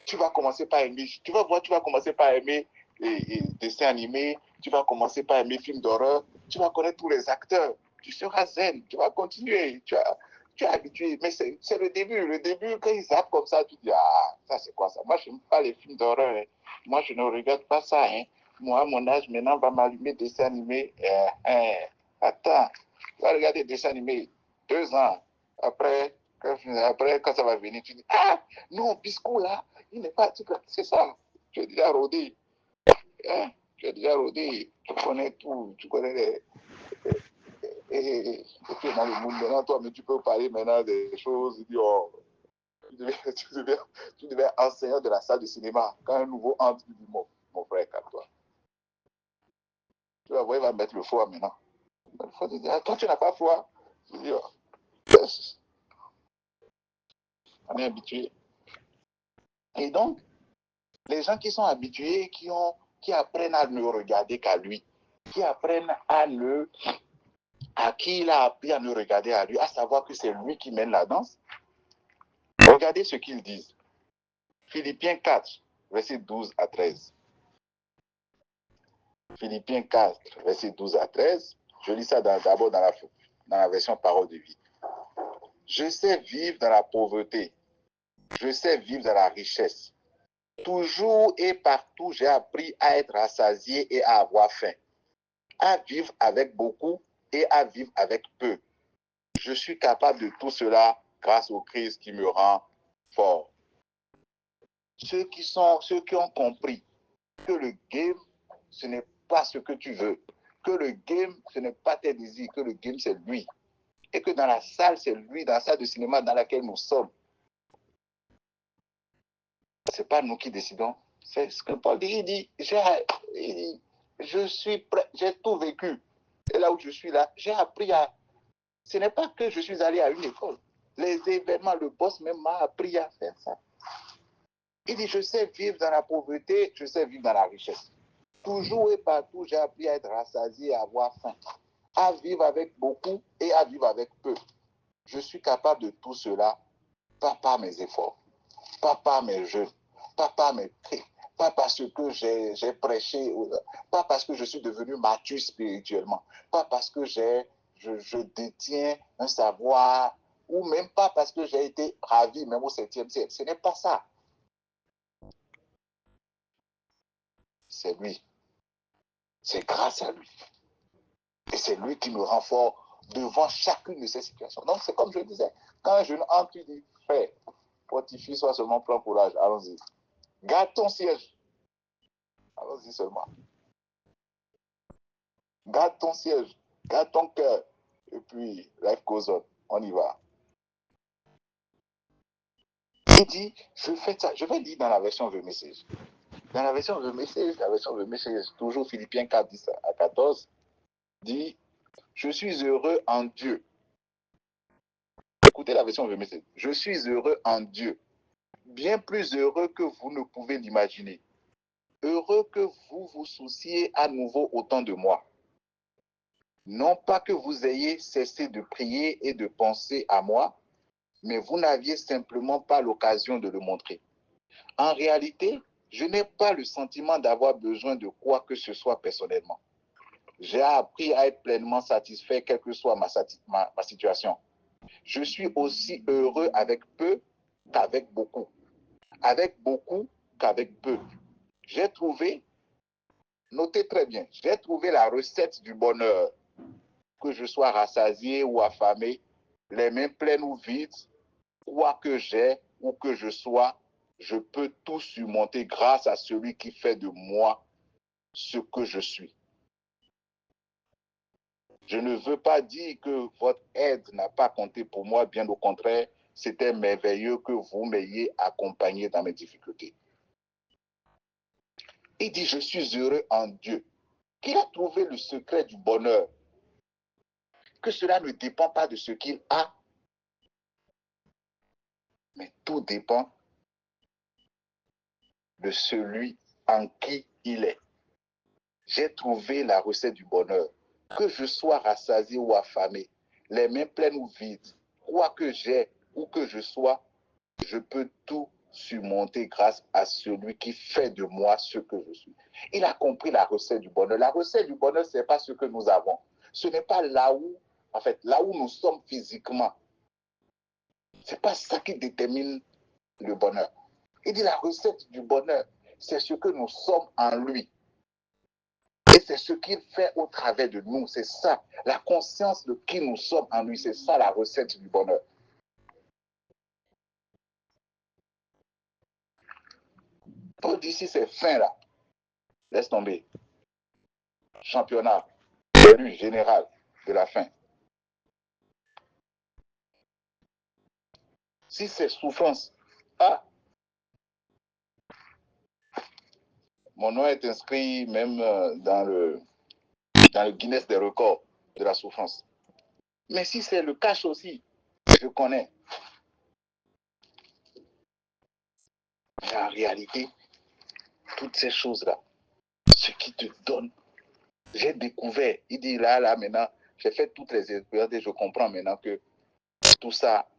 Tu vas commencer par aimer, tu vas voir, tu vas commencer par aimer les dessins animés, tu vas commencer par aimer films d'horreur, tu vas connaître tous les acteurs, tu seras zen, tu vas continuer, tu es habitué. Mais c'est le début. Le début, quand ils zappent comme ça, tu dis, ah, ça c'est quoi ça? Moi, je n'aime pas les films d'horreur. Hein. Moi, je ne regarde pas ça. Hein. Moi, à mon âge, maintenant, on va m'allumer des dessins animés. Attends, tu vas regarder des dessins animés 2 ans. Après, quand ça va venir, tu dis, ah, non, Bisco, là, il n'est pas, c'est ça. Tu es déjà rodé. Hein? Tu es déjà rodé. Tu connais tout. Tu connais tu es dans le monde maintenant, toi, mais tu peux parler maintenant des choses. Dis, oh, tu deviens enseignant de la salle de cinéma. Quand un nouveau entre, tu dis, mon frère, calme-toi. Tu vas voir, il va mettre le froid maintenant. Tu dis, ah, toi, tu n'as pas froid. Tu dis, oh, on est habitué. Et donc, les gens qui sont habitués, qui apprennent à ne regarder qu'à lui, qui apprennent à qui il a appris à ne regarder à lui, à savoir que c'est lui qui mène la danse. Regardez ce qu'ils disent. Philippiens 4, verset 12 à 13. Philippiens 4, verset 12 à 13. Je lis ça d'abord dans la version parole de vie. Je sais vivre dans la pauvreté. Je sais vivre dans la richesse. Toujours et partout, j'ai appris à être rassasié et à avoir faim. À vivre avec beaucoup et à vivre avec peu. Je suis capable de tout cela grâce au Christ qui me rend fort. Ceux qui ont compris que le game, ce n'est pas ce que tu veux, que le game, ce n'est pas tes désirs, que le game, c'est lui. Et que dans la salle, c'est lui, dans la salle de cinéma dans laquelle nous sommes. Ce n'est pas nous qui décidons. C'est ce que Paul dit. Il dit, je suis prêt, j'ai tout vécu. Et là où je suis là, j'ai appris à... Ce n'est pas que je suis allé à une école. Les événements, le boss même m'a appris à faire ça. Il dit, je sais vivre dans la pauvreté, je sais vivre dans la richesse. Toujours et partout, j'ai appris à être rassasié et à avoir faim. À vivre avec beaucoup et à vivre avec peu. Je suis capable de tout cela, pas par mes efforts, pas par mes jeûnes, pas par mes cris, pas parce que j'ai prêché, pas parce que je suis devenu mature spirituellement, pas parce que je détiens un savoir, ou même pas parce que j'ai été ravi même au 7e siècle. Ce n'est pas ça. C'est lui. C'est grâce à lui. Et c'est lui qui me rend fort devant chacune de ces situations. Donc, c'est comme je disais, quand un jeune entre, tu dis, frère, fortifie, sois seulement plein courage, allons-y. Garde ton siège. Allons-y seulement. Garde ton siège, garde ton cœur. Et puis, life goes on. On y va. Il dit, je fais ça. Je vais lire dans la version The Message. Dans la version The Message, toujours Philippiens 4, 10 à 14, dit, je suis heureux en Dieu. Écoutez la version The Message. Je suis heureux en Dieu bien plus heureux que vous ne pouvez l'imaginer. Heureux que vous vous souciez à nouveau autant de moi. Non pas que vous ayez cessé de prier et de penser à moi, mais vous n'aviez simplement pas l'occasion de le montrer. En réalité, je n'ai pas le sentiment d'avoir besoin de quoi que ce soit personnellement. J'ai appris à être pleinement satisfait, quelle que soit ma situation. Je suis aussi heureux avec peu qu'avec beaucoup. Avec beaucoup qu'avec peu. J'ai trouvé, notez très bien, j'ai trouvé la recette du bonheur. Que je sois rassasié ou affamé, les mains pleines ou vides, quoi que j'ai ou que je sois, je peux tout surmonter grâce à celui qui fait de moi ce que je suis. Je ne veux pas dire que votre aide n'a pas compté pour moi, bien au contraire, c'était merveilleux que vous m'ayez accompagné dans mes difficultés. Il dit, je suis heureux en Dieu, qu'il a trouvé le secret du bonheur, que cela ne dépend pas de ce qu'il a, mais tout dépend de celui en qui il est. J'ai trouvé la recette du bonheur. Que je sois rassasié ou affamé, les mains pleines ou vides, quoi que j'ai ou que je sois, je peux tout surmonter grâce à celui qui fait de moi ce que je suis. Il a compris la recette du bonheur. La recette du bonheur, ce n'est pas ce que nous avons. Ce n'est pas là où, en fait, là où nous sommes physiquement. Ce n'est pas ça qui détermine le bonheur. Il dit la recette du bonheur, c'est ce que nous sommes en lui. Et c'est ce qu'il fait au travers de nous. C'est ça, la conscience de qui nous sommes en lui. C'est ça la recette du bonheur. Paul dit si c'est fin là, laisse tomber. Championnat, salut général de la fin. Si c'est souffrance, ah, mon nom est inscrit même dans le Guinness des records de la souffrance. Mais si c'est le cash aussi, je connais. Mais en réalité, toutes ces choses-là, ce qui te donne, j'ai découvert, il dit là, maintenant, j'ai fait toutes les expériences et je comprends maintenant que tout ça,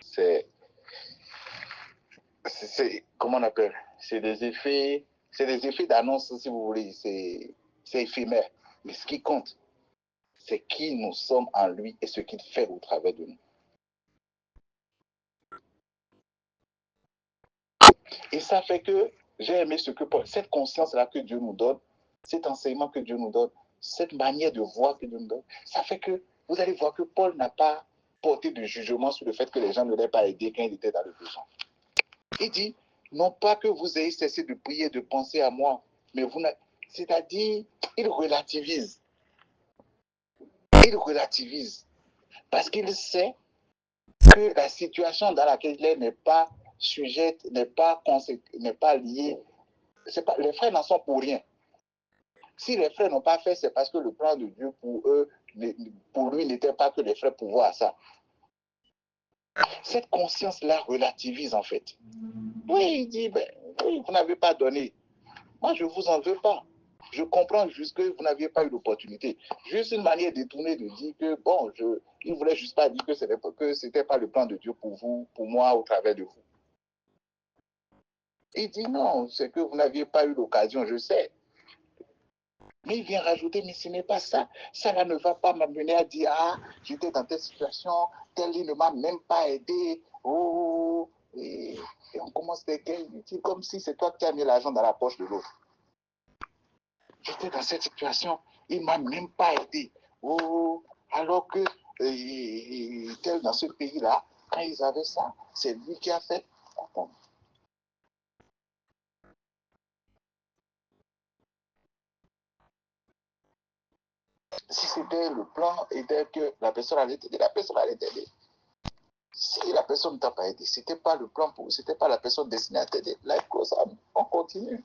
c'est comment on appelle, c'est des effets d'annonce, si vous voulez, c'est éphémère. Mais ce qui compte, c'est qui nous sommes en lui et ce qu'il fait au travers de nous. Et ça fait que j'ai aimé ce que cette conscience-là que Dieu nous donne, cet enseignement que Dieu nous donne, cette manière de voir que Dieu nous donne, ça fait que vous allez voir que Paul n'a pas porté de jugement sur le fait que les gens ne l'aient pas aidé quand il était dans le besoin. Il dit, non pas que vous ayez cessé de prier, de penser à moi, mais vous n'avez... C'est-à-dire, il relativise. Il relativise. Parce qu'il sait que la situation dans laquelle il est n'est pas sujette, n'est pas liée. Les frères n'en sont pour rien. Si les frères n'ont pas fait, c'est parce que le plan de Dieu pour eux, pour lui, n'était pas que les frères pouvaient à ça. Cette conscience-là relativise en fait. Oui, il dit, ben, oui, vous n'avez pas donné. Moi, je ne vous en veux pas. Je comprends juste que vous n'aviez pas eu l'opportunité. Juste une manière détournée de dire que, bon, il ne voulait juste pas dire que ce n'était pas le plan de Dieu pour vous, pour moi, au travers de vous. Il dit non, c'est que vous n'aviez pas eu l'occasion, je sais. Mais il vient rajouter, mais ce n'est pas ça. Ça là ne va pas m'amener à dire, ah, j'étais dans telle situation, tel il ne m'a même pas aidé. Oh, et on commence comme si c'est toi qui as mis l'argent dans la poche de l'autre. J'étais dans cette situation, il ne m'a même pas aidé. Oh, alors que tel dans ce pays-là, quand ils avaient ça, c'est lui qui a fait. Si c'était le plan, était que la personne allait t'aider, la personne allait t'aider. Si la personne ne t'a pas aidé, ce n'était pas le plan pour vous, ce n'était pas la personne destinée à t'aider. Là, on continue.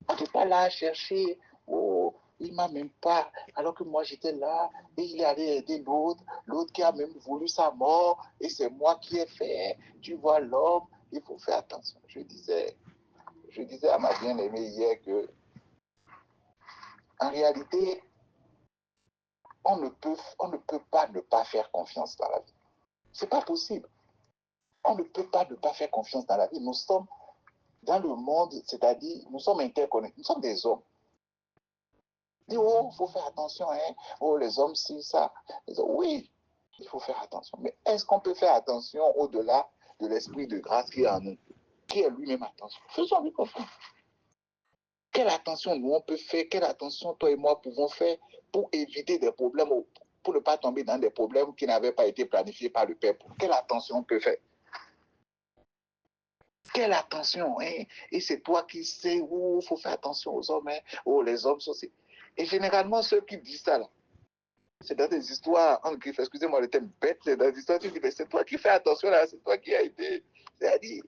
On n'est pas là à chercher, oh, il ne m'a même pas, alors que moi j'étais là, et il est allé aider l'autre qui a même voulu sa mort, et c'est moi qui ai fait. Tu vois, l'homme, il faut faire attention. Je disais à ma bien-aimée hier que, en réalité, on ne peut pas ne pas faire confiance dans la vie. C'est pas possible. On ne peut pas ne pas faire confiance dans la vie. Nous sommes dans le monde, c'est-à-dire, nous sommes interconnectés. Nous sommes des hommes. Dit, oh, il faut faire attention, hein. Oh, les hommes, c'est ça. Oui, il faut faire attention. Mais est-ce qu'on peut faire attention au-delà de l'esprit de grâce qui est en nous, qui est lui-même attention? Faisons-lui confiance. Quelle attention nous on peut faire, quelle attention toi et moi pouvons faire pour éviter des problèmes, pour ne pas tomber dans des problèmes qui n'avaient pas été planifiés par le Père. Quelle attention on peut faire? Quelle attention, hein? Et c'est toi qui sais où il faut faire attention aux hommes, hein? Oh, les hommes sont... Et généralement, ceux qui disent ça, là, c'est dans des histoires en griffe, excusez-moi le terme bête, c'est dans des histoires, tu dis, mais c'est toi qui fais attention là, c'est toi qui as été. C'est-à-dire,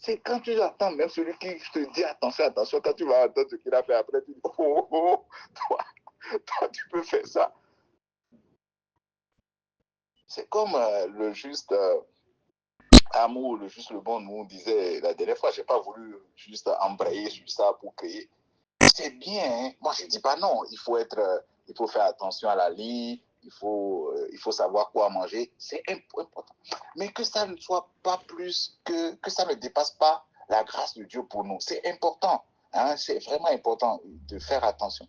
c'est quand tu attends, même celui qui te dit attention, attention, quand tu vas entendre ce qu'il a fait après, tu dis, oh, oh, oh, toi, tu peux faire ça. C'est comme le juste amour, le juste le bon nous disait la dernière fois, je n'ai pas voulu juste embrayer sur ça pour créer. C'est bien, hein? Moi je ne dis pas non, il faut faire attention à la ligne, il faut savoir quoi manger, c'est important. Mais que ça ne soit pas plus que ça ne dépasse pas la grâce de Dieu pour nous. C'est important, hein? C'est vraiment important de faire attention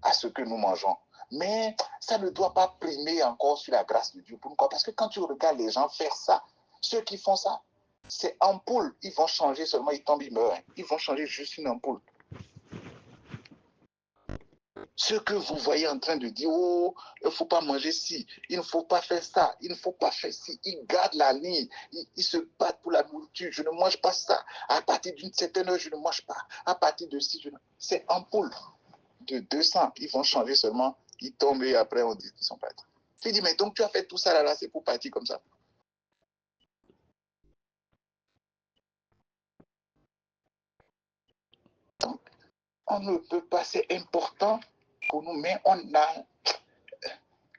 à ce que nous mangeons. Mais ça ne doit pas primer encore sur la grâce de Dieu. Pourquoi? Parce que quand tu regardes les gens faire ça, ceux qui font ça, c'est ampoule. Ils vont changer seulement, ils tombent, ils meurent. Ils vont changer juste une ampoule. Ce que vous voyez en train de dire, oh, il ne faut pas manger ci, il ne faut pas faire ça, il ne faut pas faire ci, ils gardent la ligne, ils se battent pour la nourriture, je ne mange pas ça, à partir d'une certaine heure, je ne mange pas, à partir de ci, c'est ampoule de 200, ils vont changer seulement, ils tombent et après on dit qu'ils sont partis. Tu dis, mais donc tu as fait tout ça là, c'est pour partir comme ça. Donc, on ne peut pas, c'est important pour nous, mais on a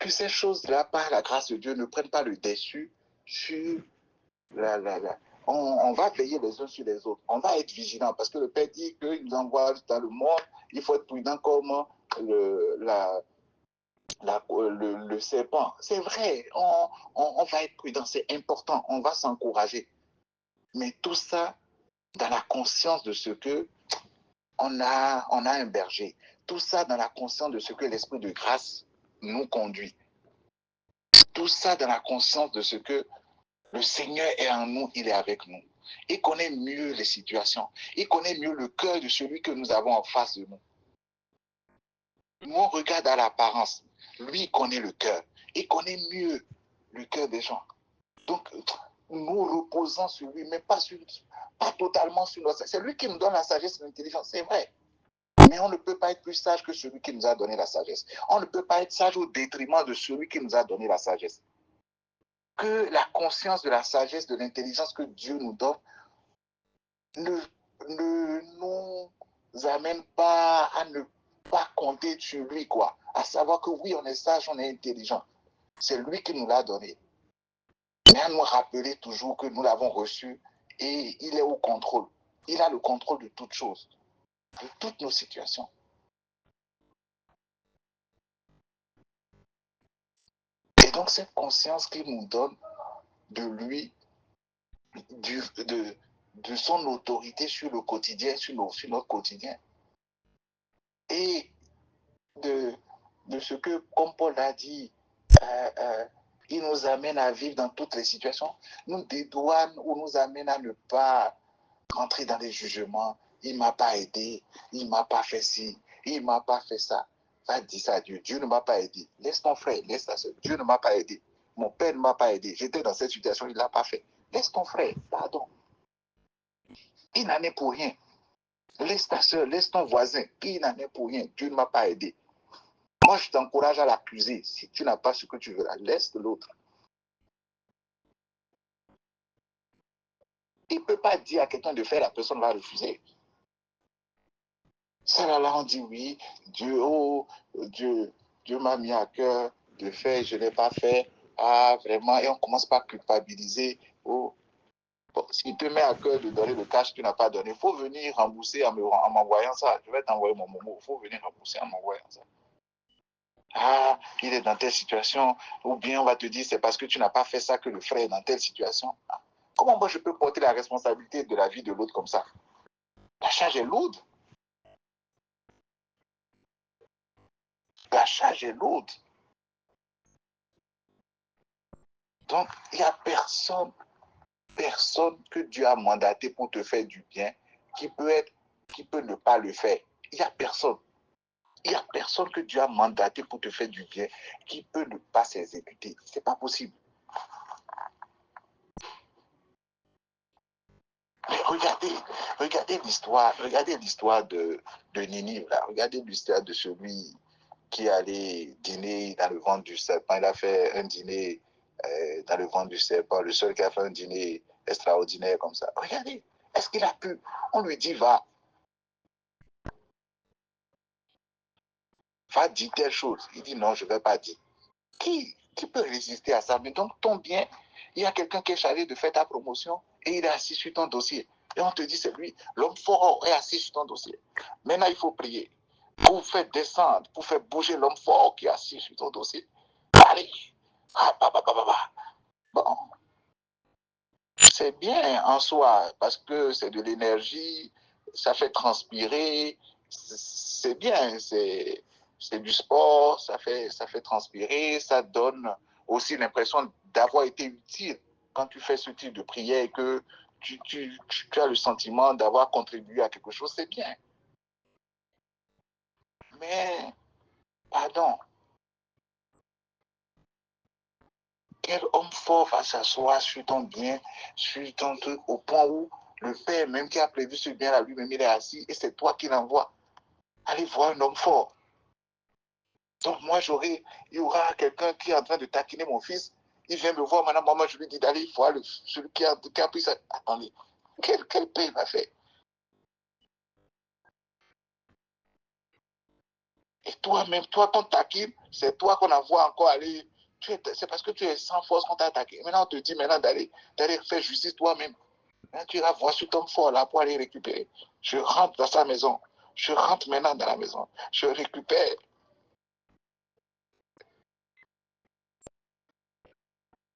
que ces choses-là, par la grâce de Dieu, ne prennent pas le dessus sur on va veiller les uns sur les autres. On va être vigilant parce que le Père dit qu'il nous envoie dans le monde, il faut être prudent comme le serpent. C'est vrai, on va être prudent, c'est important, on va s'encourager. Mais tout ça dans la conscience de ce que on a un berger. Tout ça dans la conscience de ce que l'Esprit de grâce nous conduit. Tout ça dans la conscience de ce que le Seigneur est en nous, il est avec nous. Il connaît mieux les situations. Il connaît mieux le cœur de celui que nous avons en face de nous. Nous, on regarde à l'apparence. Lui, il connaît le cœur. Il connaît mieux le cœur des gens. Donc, nous reposons sur lui, mais pas totalement sur notre... C'est lui qui nous donne la sagesse et l'intelligence, c'est vrai. Mais on ne peut pas être plus sage que celui qui nous a donné la sagesse. On ne peut pas être sage au détriment de celui qui nous a donné la sagesse. Que la conscience de la sagesse, de l'intelligence que Dieu nous donne ne nous amène pas à ne pas compter sur lui, quoi. À savoir que oui, on est sage, on est intelligent. C'est lui qui nous l'a donné. Mais à nous rappeler toujours que nous l'avons reçu et il est au contrôle. Il a le contrôle de toutes choses, de toutes nos situations. Et donc cette conscience qu'il nous donne de lui, de son autorité sur le quotidien, sur notre quotidien, et de ce que, comme Paul a dit, il nous amène à vivre dans toutes les situations, nous dédouane ou nous amène à ne pas rentrer dans des jugements. Il ne m'a pas aidé, il ne m'a pas fait ci, il ne m'a pas fait ça. Va dire ça à Dieu. Dieu ne m'a pas aidé. Laisse ton frère, laisse ta soeur. Dieu ne m'a pas aidé. Mon père ne m'a pas aidé. J'étais dans cette situation, il ne l'a pas fait. Laisse ton frère, pardon. Il n'en est pour rien. Laisse ta soeur, laisse ton voisin. Il n'en est pour rien. Dieu ne m'a pas aidé. Moi, je t'encourage à l'accuser. Si tu n'as pas ce que tu veux, laisse l'autre. Il ne peut pas dire à quelqu'un de faire, la personne va refuser. Ça là, on dit oui, Dieu, oh, Dieu, Dieu m'a mis à cœur de faire, je ne l'ai pas fait. Ah, vraiment, et on commence par culpabiliser. Oh, bon, s'il te met à cœur de donner le cash que tu n'as pas donné, il faut venir rembourser en m'envoyant ça. Je vais t'envoyer mon momo, il faut venir rembourser en m'envoyant ça. Ah, il est dans telle situation, ou bien on va te dire c'est parce que tu n'as pas fait ça que le frère est dans telle situation. Ah, comment moi je peux porter la responsabilité de la vie de l'autre comme ça? La charge est lourde. La charge est lourde. Donc, il n'y a personne, personne que Dieu a mandaté pour te faire du bien qui peut ne pas le faire. Il n'y a personne. Il n'y a personne que Dieu a mandaté pour te faire du bien qui peut ne pas s'exécuter. Ce n'est pas possible. Mais regardez l'histoire de Ninive, là. Regardez l'histoire de celui qui allait dîner dans le ventre du serpent. Il a fait un dîner dans le ventre du serpent, le seul qui a fait un dîner extraordinaire comme ça. Regardez, est-ce qu'il a pu? On lui dit, va dire telle chose. Il dit, non, je ne vais pas dire. Qui peut résister à ça? Mais donc, ton bien, il y a quelqu'un qui est chargé de faire ta promotion et il est assis sur ton dossier. Et on te dit, c'est lui, l'homme fort est assis sur ton dossier. Maintenant, il faut prier pour faire descendre, pour faire bouger l'homme fort qui est assis sur ton dossier. Allez, ah, bah, bah, bah, bah, bah. Bon, c'est bien en soi parce que c'est de l'énergie, ça fait transpirer, c'est bien, c'est du sport, ça fait transpirer, ça donne aussi l'impression d'avoir été utile quand tu fais ce type de prière et que tu as le sentiment d'avoir contribué à quelque chose, c'est bien. Mais, pardon, quel homme fort va s'asseoir sur ton bien, sur ton truc, au point où le Père même qui a prévu ce bien-là, lui-même, il est assis et c'est toi qui l'envoie. Allez voir un homme fort. Donc moi, il y aura quelqu'un qui est en train de taquiner mon fils. Il vient me voir, maintenant, maman, je lui dis d'aller voir celui qui a pris ça. Attendez, quel paix il m'a fait? Et toi-même, toi, ton taquine, c'est toi qu'on envoie encore aller. C'est parce que tu es sans force qu'on t'a attaqué. Maintenant, on te dit maintenant d'aller faire justice toi-même. Maintenant, tu iras voir ce homme fort là pour aller récupérer. Je rentre dans sa maison. Je rentre maintenant dans la maison. Je récupère.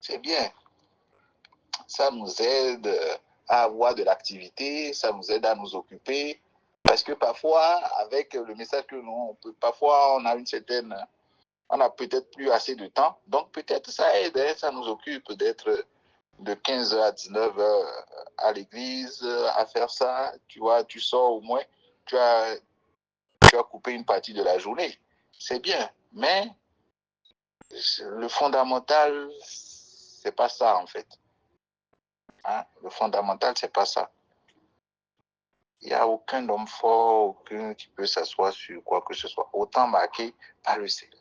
C'est bien. Ça nous aide à avoir de l'activité, ça nous aide à nous occuper. Parce que parfois, avec le message que nous, parfois on a une certaine, on a peut-être plus assez de temps. Donc peut-être ça aide, hein, ça nous occupe d'être de 15h à 19h à l'église, à faire ça. Tu vois, tu sors au moins, tu as, tu as coupé une partie de la journée. C'est bien. Mais le fondamental, c'est pas ça en fait. Hein? Le fondamental, c'est pas ça. Il n'y a aucun homme fort, aucun qui peut s'asseoir sur quoi que ce soit, autant marqué par le Seigneur.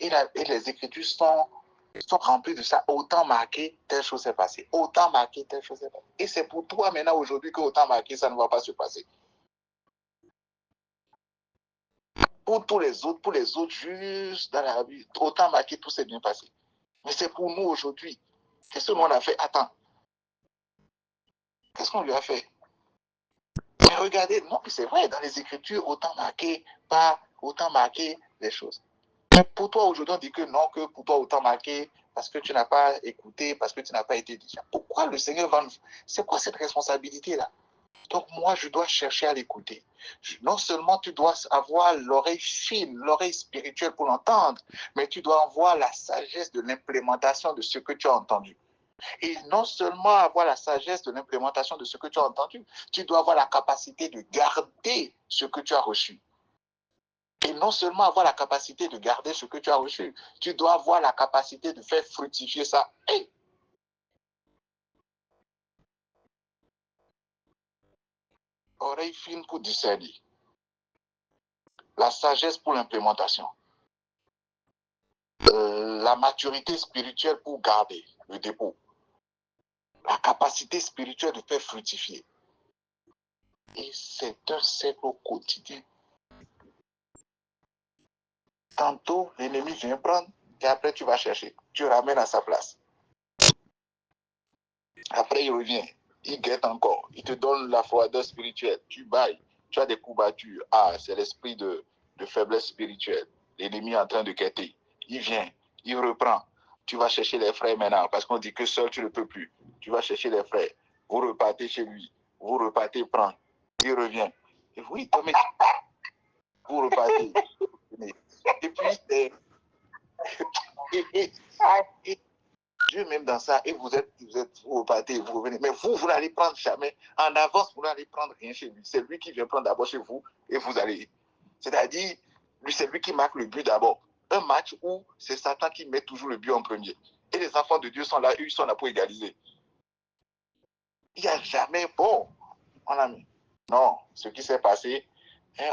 Et les Écritures sont remplies de ça. Autant marqué, telle chose s'est passée. Autant marqué, telle chose s'est passée. Et c'est pour toi maintenant aujourd'hui que autant marqué, ça ne va pas se passer. Pour les autres, juste dans la vie, autant marqué, tout s'est bien passé. Mais c'est pour nous aujourd'hui. Qu'est-ce qu'on a fait? Attends, qu'est-ce qu'on lui a fait? Mais regardez, non, c'est vrai, dans les Écritures, autant marqué les choses. Mais pour toi, aujourd'hui, on dit que non, que pour toi, autant marqué, parce que tu n'as pas écouté, parce que tu n'as pas été déjà. Pourquoi le Seigneur va nous... C'est quoi cette responsabilité-là? Donc moi, je dois chercher à l'écouter. Non seulement tu dois avoir l'oreille fine, l'oreille spirituelle pour l'entendre, mais tu dois avoir la sagesse de l'implémentation de ce que tu as entendu. Et non seulement avoir la sagesse de l'implémentation de ce que tu as entendu, tu dois avoir la capacité de garder ce que tu as reçu. Et non seulement avoir la capacité de garder ce que tu as reçu, tu dois avoir la capacité de faire fructifier ça. Hey! Oreille fine pour discerner. La sagesse pour l'implémentation. La maturité spirituelle pour garder le dépôt. La capacité spirituelle de faire fructifier. Et c'est un cercle au quotidien. Tantôt, l'ennemi vient prendre et après tu vas chercher. Tu ramènes à sa place. Après, il revient. Il guette encore. Il te donne la froideur spirituelle. Tu bailles. Tu as des coups battus. Ah, c'est l'esprit de faiblesse spirituelle. L'ennemi est en train de guetter. Il vient. Il reprend. Tu vas chercher les frères maintenant parce qu'on dit que seul tu ne peux plus. Tu vas chercher les frères. Vous repartez chez lui. Vous repartez prendre. Il revient. Et oui, Tommy. Vous repartez. Et puis, et Dieu même dans ça, et vous repartez, vous revenez. Mais vous n'allez prendre jamais. En avance, vous n'allez prendre rien chez lui. C'est lui qui vient prendre d'abord chez vous et vous allez. C'est-à-dire, lui, c'est lui qui marque le but d'abord. Un match où c'est Satan qui met toujours le but en premier. Et les enfants de Dieu sont là, eux, ils sont là pour égaliser. Il n'y a jamais, bon, on a mis. Non, ce qui s'est passé,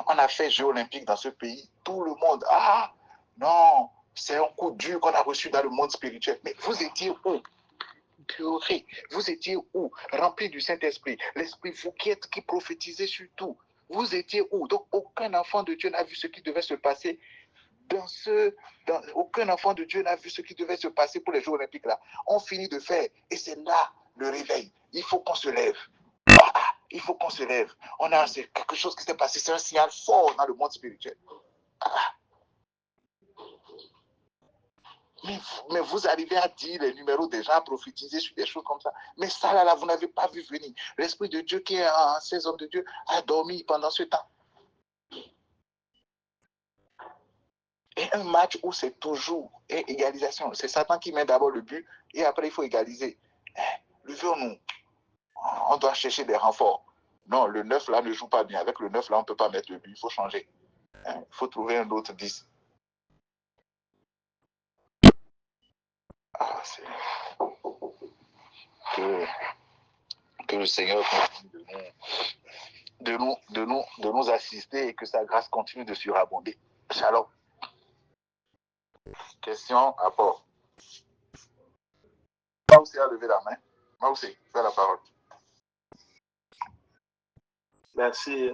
on a fait Jeux olympiques dans ce pays. Tout le monde, ah, non, c'est un coup dur qu'on a reçu dans le monde spirituel. Mais vous étiez où? Purée, vous étiez où? Rempli du Saint-Esprit. L'Esprit, vous qui prophétisez sur tout. Vous étiez où? Donc, aucun enfant de Dieu n'a vu ce qui devait se passer aucun enfant de Dieu n'a vu ce qui devait se passer pour les Jeux olympiques là. On finit de faire et c'est là le réveil. Il faut qu'on se lève. Il faut qu'on se lève. C'est quelque chose qui s'est passé. C'est un signal fort dans le monde spirituel. Mais vous arrivez à dire les numéros des gens, à prophétiser sur des choses comme ça. Mais ça, là, vous n'avez pas vu venir. L'Esprit de Dieu qui est en ces hommes de Dieu a dormi pendant ce temps. Et un match où c'est toujours égalisation. C'est Satan qui met d'abord le but et après il faut égaliser. Levons-nous. On doit chercher des renforts. Non, le 9 là ne joue pas bien. Avec le 9 là, on ne peut pas mettre le but. Il faut changer. Il faut trouver un autre 10. Ah, c'est... Que le Seigneur continue de nous assister et que sa grâce continue de surabonder. Shalom. Question, apport. Maoussé a levé la main. Maoussé, fais la parole. Merci,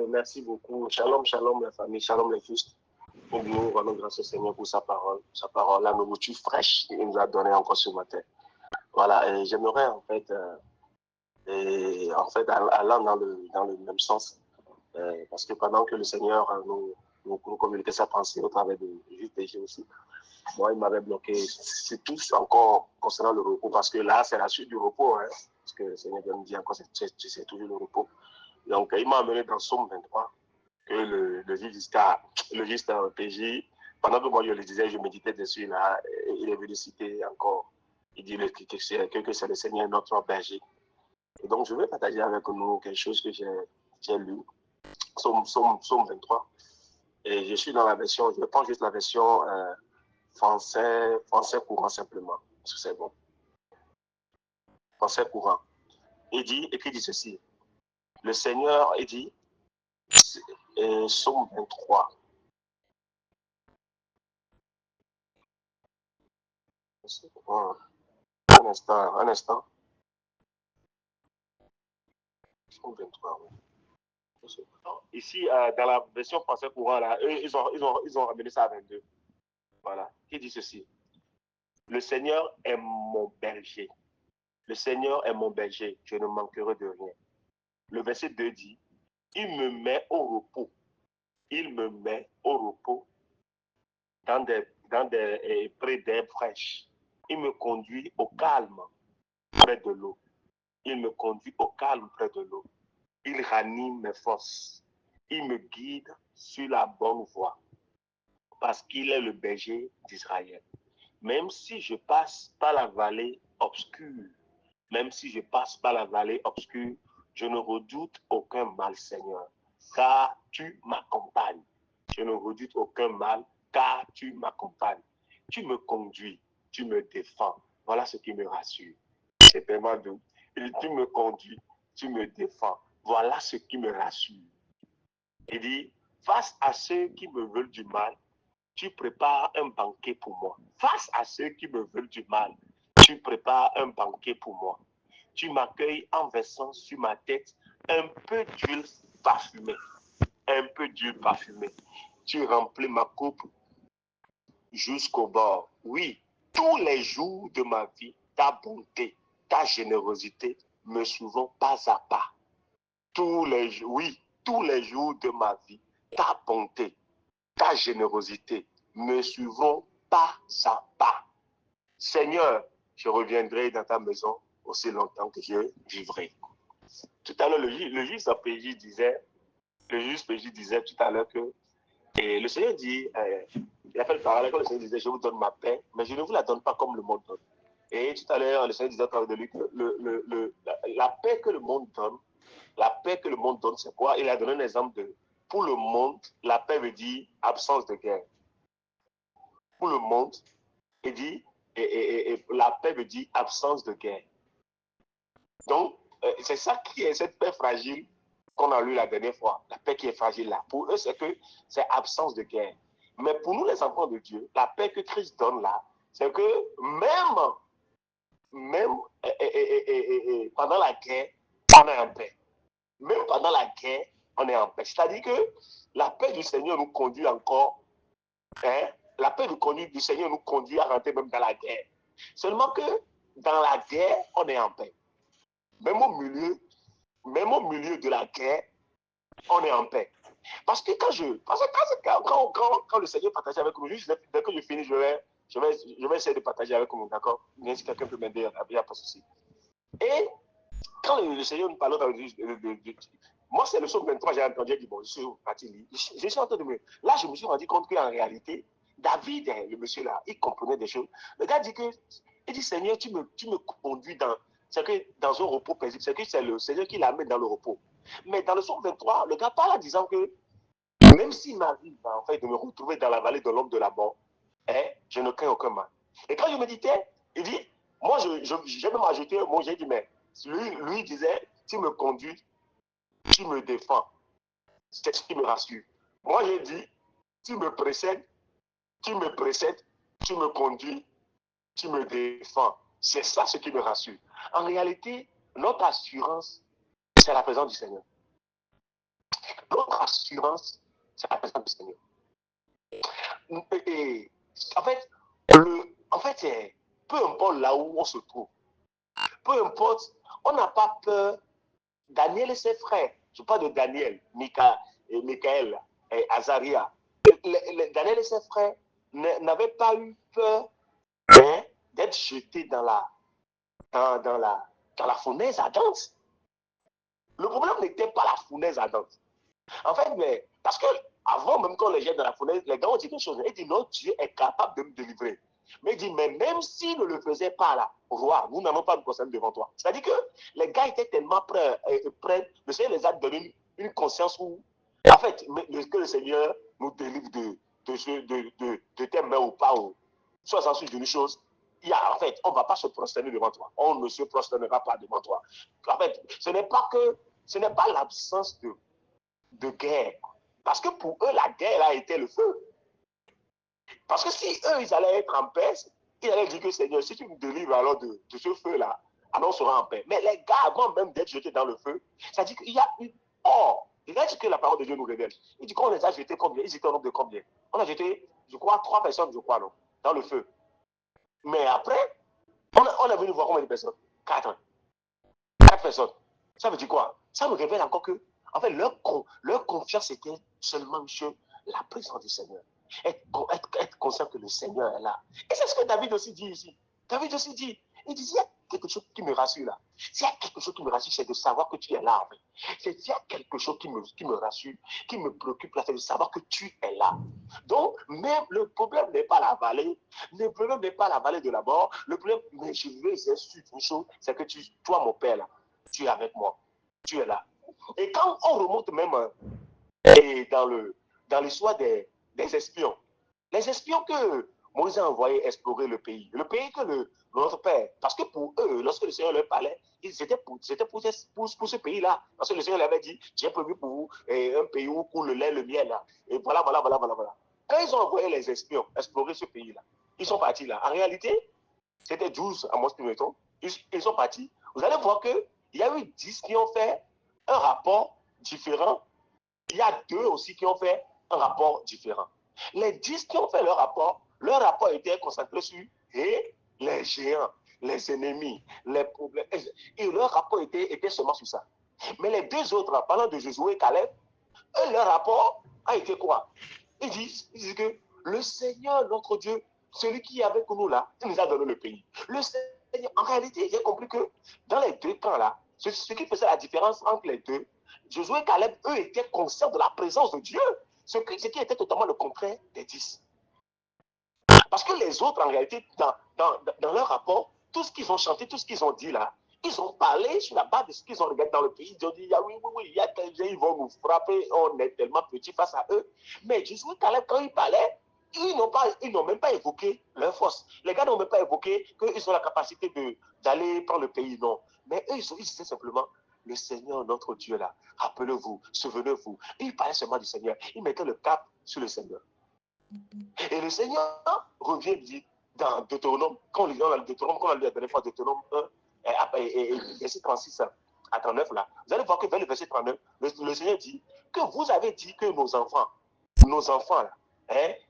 merci beaucoup. Shalom, shalom la famille, shalom les fils. Nous rendons grâce au Seigneur pour sa parole, la nourriture fraîche qu'il nous a donnée encore ce matin. Voilà, et j'aimerais en fait allant dans le même sens, parce que pendant que le Seigneur nous communiquait sa pensée au travers de JTG aussi, moi il m'avait bloqué. C'est tout encore concernant le repos, parce que là c'est la suite du repos, hein, parce que le Seigneur nous dit encore c'est toujours le repos. Donc il m'a amené dans Somme 23, que le juste PJ, pendant que moi je le disais, je méditais dessus là, il est venu citer encore, il dit que c'est le Seigneur notre berger. Et donc, je vais partager avec nous quelque chose que j'ai lu, Somme 23. Et je suis dans la version, je prends juste la version français courant simplement, parce que c'est bon. Français courant. Écrit dit ceci. Le Seigneur, il dit, Somme 23. Un instant. Somme 23, oui. Ici, dans la version français courant, là, eux, ils ont ramené ça à 22. Voilà. Qui dit ceci? Le Seigneur est mon berger. Le Seigneur est mon berger. Je ne manquerai de rien. Le verset 2 dit, il me met au repos. Il me met au repos près d'herbes fraîches. Il me conduit au calme près de l'eau. Il me conduit au calme près de l'eau. Il ranime mes forces. Il me guide sur la bonne voie parce qu'il est le berger d'Israël. Même si je passe par la vallée obscure, je ne redoute aucun mal, Seigneur, car tu m'accompagnes. Je ne redoute aucun mal, car tu m'accompagnes. Tu me conduis, tu me défends. Voilà ce qui me rassure. C'est tellement doux. Tu me conduis, tu me défends. Voilà ce qui me rassure. Il dit, face à ceux qui me veulent du mal, tu prépares un banquet pour moi. Face à ceux qui me veulent du mal, tu prépares un banquet pour moi. Tu m'accueilles en versant sur ma tête un peu d'huile parfumée. Un peu d'huile parfumée. tu remplis ma coupe jusqu'au bord. Oui, tous les jours de ma vie, ta bonté, ta générosité me suivront pas à pas. Tous les jours, oui, tous les jours de ma vie, ta bonté, ta générosité me suivront pas à pas. Seigneur, je reviendrai dans ta maison aussi longtemps que je vivrai. Tout à l'heure, le juge PJ disait tout à l'heure que et le Seigneur dit, il a fait le parallèle quand le Seigneur disait, je vous donne ma paix, mais je ne vous la donne pas comme le monde donne. Et tout à l'heure, le Seigneur disait à travers de lui que la paix que le monde donne, c'est quoi? Il a donné un exemple de, pour le monde, la paix veut dire absence de guerre. Pour le monde, il dit, et la paix veut dire absence de guerre. Donc, c'est ça qui est cette paix fragile qu'on a lu la dernière fois. La paix qui est fragile là. Pour eux, c'est que c'est absence de guerre. Mais pour nous, les enfants de Dieu, la paix que Christ donne là, c'est que même pendant la guerre, on est en paix. Même pendant la guerre, on est en paix. C'est-à-dire que la paix du Seigneur nous conduit encore, la paix du Seigneur nous conduit à rentrer même dans la guerre. Seulement que dans la guerre, on est en paix. Même au milieu de la guerre, on est en paix. Parce que quand le Seigneur partageait avec nous, juste dès que je finis, je vais essayer de partager avec vous, d'accord? Bien si quelqu'un peut m'aider, il n'y a pas de souci. Et quand le Seigneur nous parlait moi, c'est le psaume 23, j'ai entendu, j'ai dit, bon, je suis parti, je suis en train de me... Là, je me suis rendu compte qu'en réalité, David, le monsieur là, il comprenait des choses. Le gars dit il dit, Seigneur, tu me conduis dans un repos paisible. C'est que c'est le Seigneur qui l'amène dans le repos. Mais dans le psaume 23, le gars parle en disant que même s'il m'arrive en fait, de me retrouver dans la vallée de l'homme de la mort, je ne crains aucun mal. Et quand je méditais, il dit, moi, j'ai même ajouté un mot, j'ai dit, mais lui disait, tu me conduis, tu me défends. C'est ce qui me rassure. Moi, j'ai dit, tu me précèdes, tu me conduis, tu me défends. C'est ça ce qui me rassure. En réalité, notre assurance, c'est la présence du Seigneur. Notre assurance, c'est la présence du Seigneur. Et en fait, peu importe là où on se trouve, peu importe, on n'a pas peur. Daniel et ses frères, je parle de Daniel, Michaël et Azaria. Daniel et ses frères n'avaient pas eu peur d'être jetés dans la fournaise ardente. Le problème n'était pas la fournaise ardente. En fait, mais parce que avant même qu'on les jette dans la fournaise, les gars ont dit quelque chose. Ils disent, non, Dieu est capable de me délivrer. Mais il dit, mais même s'il ne le faisait pas là, roi, nous n'allons pas nous concerner devant toi. C'est-à-dire que les gars étaient tellement prêts, le Seigneur les a donné une conscience où, en fait, que le Seigneur nous délivre de tes mains ou pas, soit ensuite d'une chose, en fait, on ne va pas se prosterner devant toi. On ne se prosternera pas devant toi. En fait, ce n'est pas l'absence de guerre. Parce que pour eux, la guerre a été le feu. Parce que si eux, ils allaient être en paix, ils allaient dire que Seigneur, si tu nous délivres alors de ce feu-là, alors on sera en paix. Mais les gars, avant même d'être jetés dans le feu, ça dit qu'il y a une or. Il a dit que la parole de Dieu nous révèle. Il dit qu'on les a jetés combien? Ils étaient au nombre de combien? On a jeté, je crois, 3 personnes, je crois, non, dans le feu. Mais après, on est venu voir combien de personnes? 4. 4 personnes. Ça veut dire quoi? Ça nous révèle encore que, en fait, leur confiance était seulement sur la présence du Seigneur. Être conscient que le Seigneur est là. Et c'est ce que David aussi dit ici. David aussi dit, il dit, il y a quelque chose qui me rassure là. S'il y a quelque chose qui me rassure, c'est de savoir que tu es là. En fait. S'il y a quelque chose qui me rassure, qui me préoccupe là, c'est de savoir que tu es là. Donc, même le problème n'est pas la vallée. Le problème n'est pas la vallée de la mort. Le problème, mais je veux insister une chose, c'est que toi, mon Père, là, tu es avec moi. Tu es là. Et quand on remonte même dans l'histoire des espions, les espions que Moïse a envoyés explorer le pays que notre Père, parce que pour eux, lorsque le Seigneur leur parlait, c'était pour ce pays-là. Parce que le Seigneur leur avait dit, j'ai prévu pour vous un pays où coule le lait, le miel. Là. Et voilà. Quand ils ont envoyé les espions explorer ce pays-là, ils sont partis là. En réalité, c'était 12 à Mosquito. Ils sont partis. Vous allez voir qu'il y a eu 10 qui ont fait un rapport différent. Il y a 2 aussi qui ont fait un rapport différent. Les 10 qui ont fait leur rapport était concentré sur les géants, les ennemis, les problèmes. Et leur rapport était seulement sur ça. Mais les deux autres, parlant de Josué et Caleb, eux, leur rapport a été quoi? Ils disent que le Seigneur, notre Dieu, celui qui est avec nous là, il nous a donné le pays. Le Seigneur, en réalité, j'ai compris que dans les deux camps là, ce qui faisait la différence entre les deux, Josué et Caleb, eux, étaient conscients de la présence de Dieu. Ce qui était totalement le contraire des 10. Parce que les autres, en réalité, dans leur rapport, tout ce qu'ils ont chanté, tout ce qu'ils ont dit là, ils ont parlé sur la base de ce qu'ils ont regardé dans le pays. Ils ont dit, ah oui, oui, oui, il y a des gens, ils vont nous frapper, on est tellement petits face à eux. Mais Josué et Caleb, quand ils parlaient, ils n'ont même pas évoqué leur force. Les gars n'ont même pas évoqué qu'ils ont la capacité d'aller prendre le pays, non. Mais eux, ils disaient simplement, le Seigneur, notre Dieu là, rappelez-vous, souvenez-vous. Ils parlaient seulement du Seigneur. Ils mettaient le cap sur le Seigneur. Et le Seigneur revient dire dans Deutéronome, quand on lit dans le Deutéronome, comme on l'a lu la dernière fois, Deutéronome 1, et verset 36 à 39 là, vous allez voir que vers le verset 39, le Seigneur dit que vous avez dit que nos enfants là,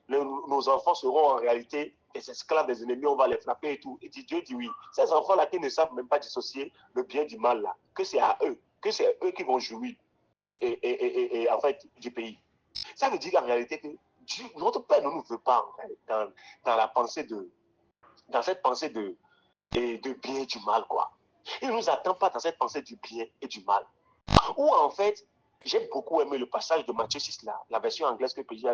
nos enfants seront en réalité des esclaves des ennemis, on va les frapper et tout. Et Dieu dit oui. Ces enfants-là qui ne savent même pas dissocier le bien du mal là, que c'est eux qui vont jouir en fait du pays. Ça veut dire qu'en réalité, que Dieu, notre Père ne nous veut pas dans la pensée dans cette pensée de bien et du mal, quoi. Il ne nous attend pas dans cette pensée du bien et du mal. Ou en fait, j'ai beaucoup aimé le passage de Matthieu 6, là, la version anglaise que PJ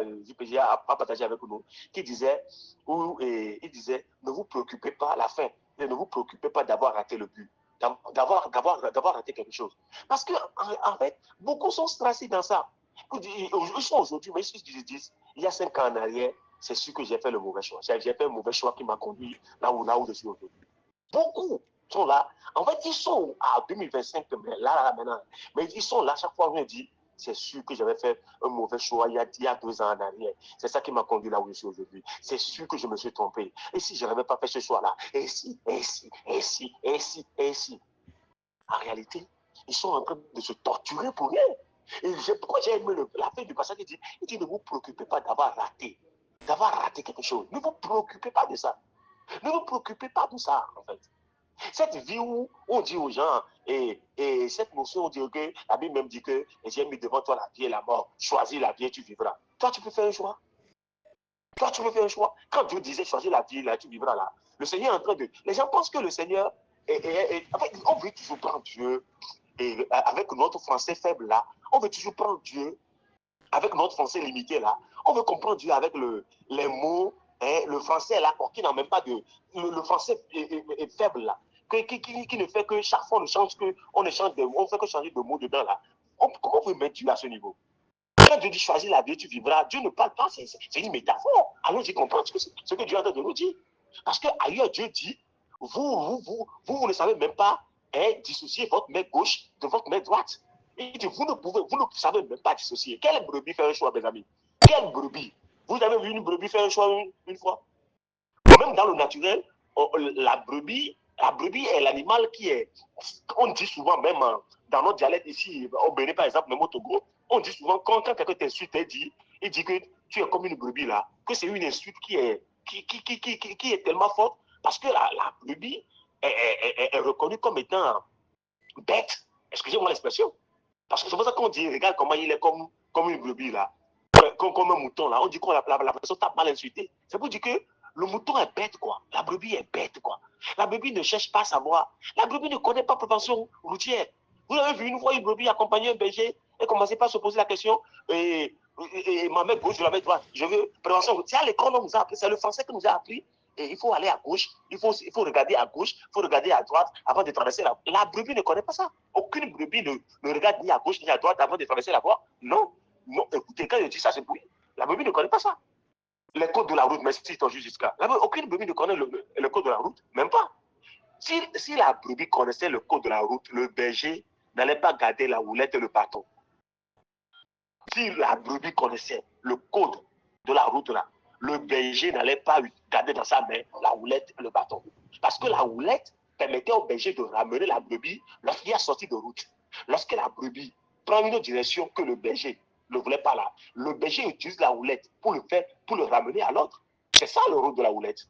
a partagé avec nous, qui disait, il disait, ne vous préoccupez pas à la fin, ne vous préoccupez pas d'avoir raté le but, d'avoir raté quelque chose. Parce que, en fait, beaucoup sont stressés dans ça. Ils sont aujourd'hui, mais ils disent, il y a 5 ans en arrière, c'est sûr que j'ai fait le mauvais choix. J'ai fait un mauvais choix qui m'a conduit là où je suis aujourd'hui. Beaucoup sont là. En fait, ils sont à 2025, là, maintenant. Mais ils sont là, chaque fois, on me dit, c'est sûr que j'avais fait un mauvais choix il y a 2 ans en arrière. C'est ça qui m'a conduit là où je suis aujourd'hui. C'est sûr que je me suis trompé. Et si je n'avais pas fait ce choix-là, et si. En réalité, ils sont en train de se torturer pour rien. Et pourquoi j'ai aimé la fin du passage, il dit, ne vous préoccupez pas d'avoir raté quelque chose. Ne vous préoccupez pas de ça. Ne vous préoccupez pas de ça, en fait. Cette vie où on dit aux gens, et cette notion, on dit que la Bible même dit que j'ai mis devant toi la vie et la mort, choisis la vie et tu vivras. Toi, tu peux faire un choix. Toi, tu peux faire un choix. Quand Dieu disait choisis la vie, là, tu vivras là. Le Seigneur est en train de. Les gens pensent que le Seigneur en fait, on veut toujours prendre Dieu, et avec notre français faible là, on veut toujours prendre Dieu avec notre français limité là. On veut comprendre Dieu avec les mots, le français là, qui n'a même pas de. Le français est faible là. Qui ne fait que chaque fois on fait que changer de mots dedans là. Comment on veut mettre Dieu à ce niveau? Quand Dieu dit choisis la vie, tu vivras, Dieu ne parle pas, c'est une métaphore. Allons-y comprendre ce que Dieu a en train de nous dire. Parce qu'ailleurs, Dieu dit, vous ne savez même pas dissocier votre main gauche de votre main droite. Il dit, vous ne savez même pas dissocier. Quelle brebis fait un choix, mes amis? Quelle brebis? Vous avez vu une brebis faire un choix une fois? Même dans le naturel, la brebis est l'animal qui est, on dit souvent même dans notre dialecte ici, au Bénin par exemple, même au Togo, on dit souvent quand quelqu'un t'insulte, il dit que tu es comme une brebis là, que c'est une insulte qui est tellement forte parce que la brebis est reconnue comme étant bête. Excusez-moi l'expression. Parce que c'est pour ça qu'on dit, regarde comment il est comme une brebis là, comme un mouton là. On dit que la personne t'a mal insulté. C'est pour dire que le mouton est bête, quoi. La brebis est bête, quoi. La brebis ne cherche pas à savoir. La brebis ne connaît pas prévention routière. Vous avez vu une fois une brebis accompagner un berger et commencer par se poser la question et ma main gauche, je la main droite. Je veux prévention routière. C'est à l'école, on nous a appris. C'est le français que nous a appris. Et il faut aller à gauche, il faut regarder à gauche, il faut regarder à droite avant de traverser la voie. La brebis ne connaît pas ça. Aucune brebis ne regarde ni à gauche ni à droite avant de traverser la voie. Non. Non, écoutez, quand je dis ça, c'est pour lui. La brebis ne connaît pas ça. Les codes de la route, mais si tu juste jusqu'à. Aucune brebis ne connaît le code de la route, même pas. Si la brebis connaissait le code de la route, le berger n'allait pas garder la houlette et le bâton. Si la brebis connaissait le code de la route là, le berger n'allait pas garder dans sa main la houlette et le bâton. Parce que la houlette permettait au berger de ramener la brebis lorsqu'il a sorti de route. Lorsque la brebis prend une autre direction que le berger ne voulait pas là, le berger utilise la houlette pour le ramener à l'autre. C'est ça le rôle de la houlette.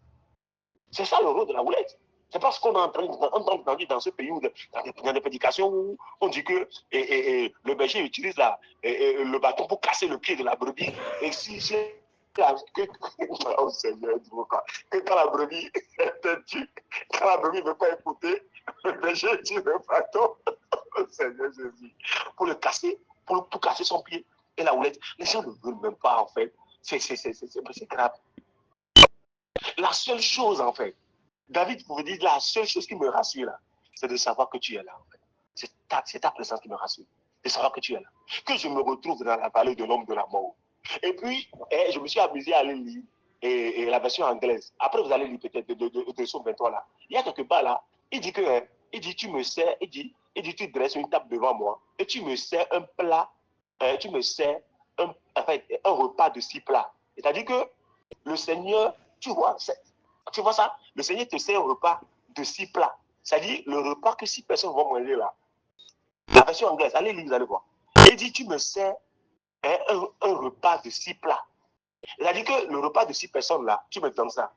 C'est ça le rôle de la houlette. C'est parce qu'on a entendu dans ce pays, dans des prédications où on dit que le berger utilise le bâton pour casser le pied de la brebis. Et oh Seigneur, que quand la brebis est têtue, quand la brebis ne veut pas écouter, le berger utilise le bâton, oh Seigneur Jésus, pour le casser, pour casser son pied. Et la houlette, les gens ne veulent même pas en fait. C'est grave. La seule chose en fait, David pouvait dire la seule chose qui me rassure là, c'est de savoir que tu es là. En fait. C'est ta présence qui me rassure. De savoir que tu es là. Que je me retrouve dans la vallée de l'homme de la mort. Et puis, je me suis amusé à aller lire la version anglaise. Après, vous allez lire peut-être de Somme 23 là. Il y a quelque part là, il dit que, tu me sers, tu dresses une table devant moi et tu me sers un plat, tu me sers un repas de 6 plats. C'est-à-dire que le Seigneur, tu vois ça? Le Seigneur te sert un repas de 6 plats. C'est-à-dire le repas que 6 personnes vont manger là. La version anglaise, allez lire, vous allez voir. Il dit, tu me sers un repas de 6 plats. C'est-à-dire que le repas de 6 personnes là, tu me donnes ça.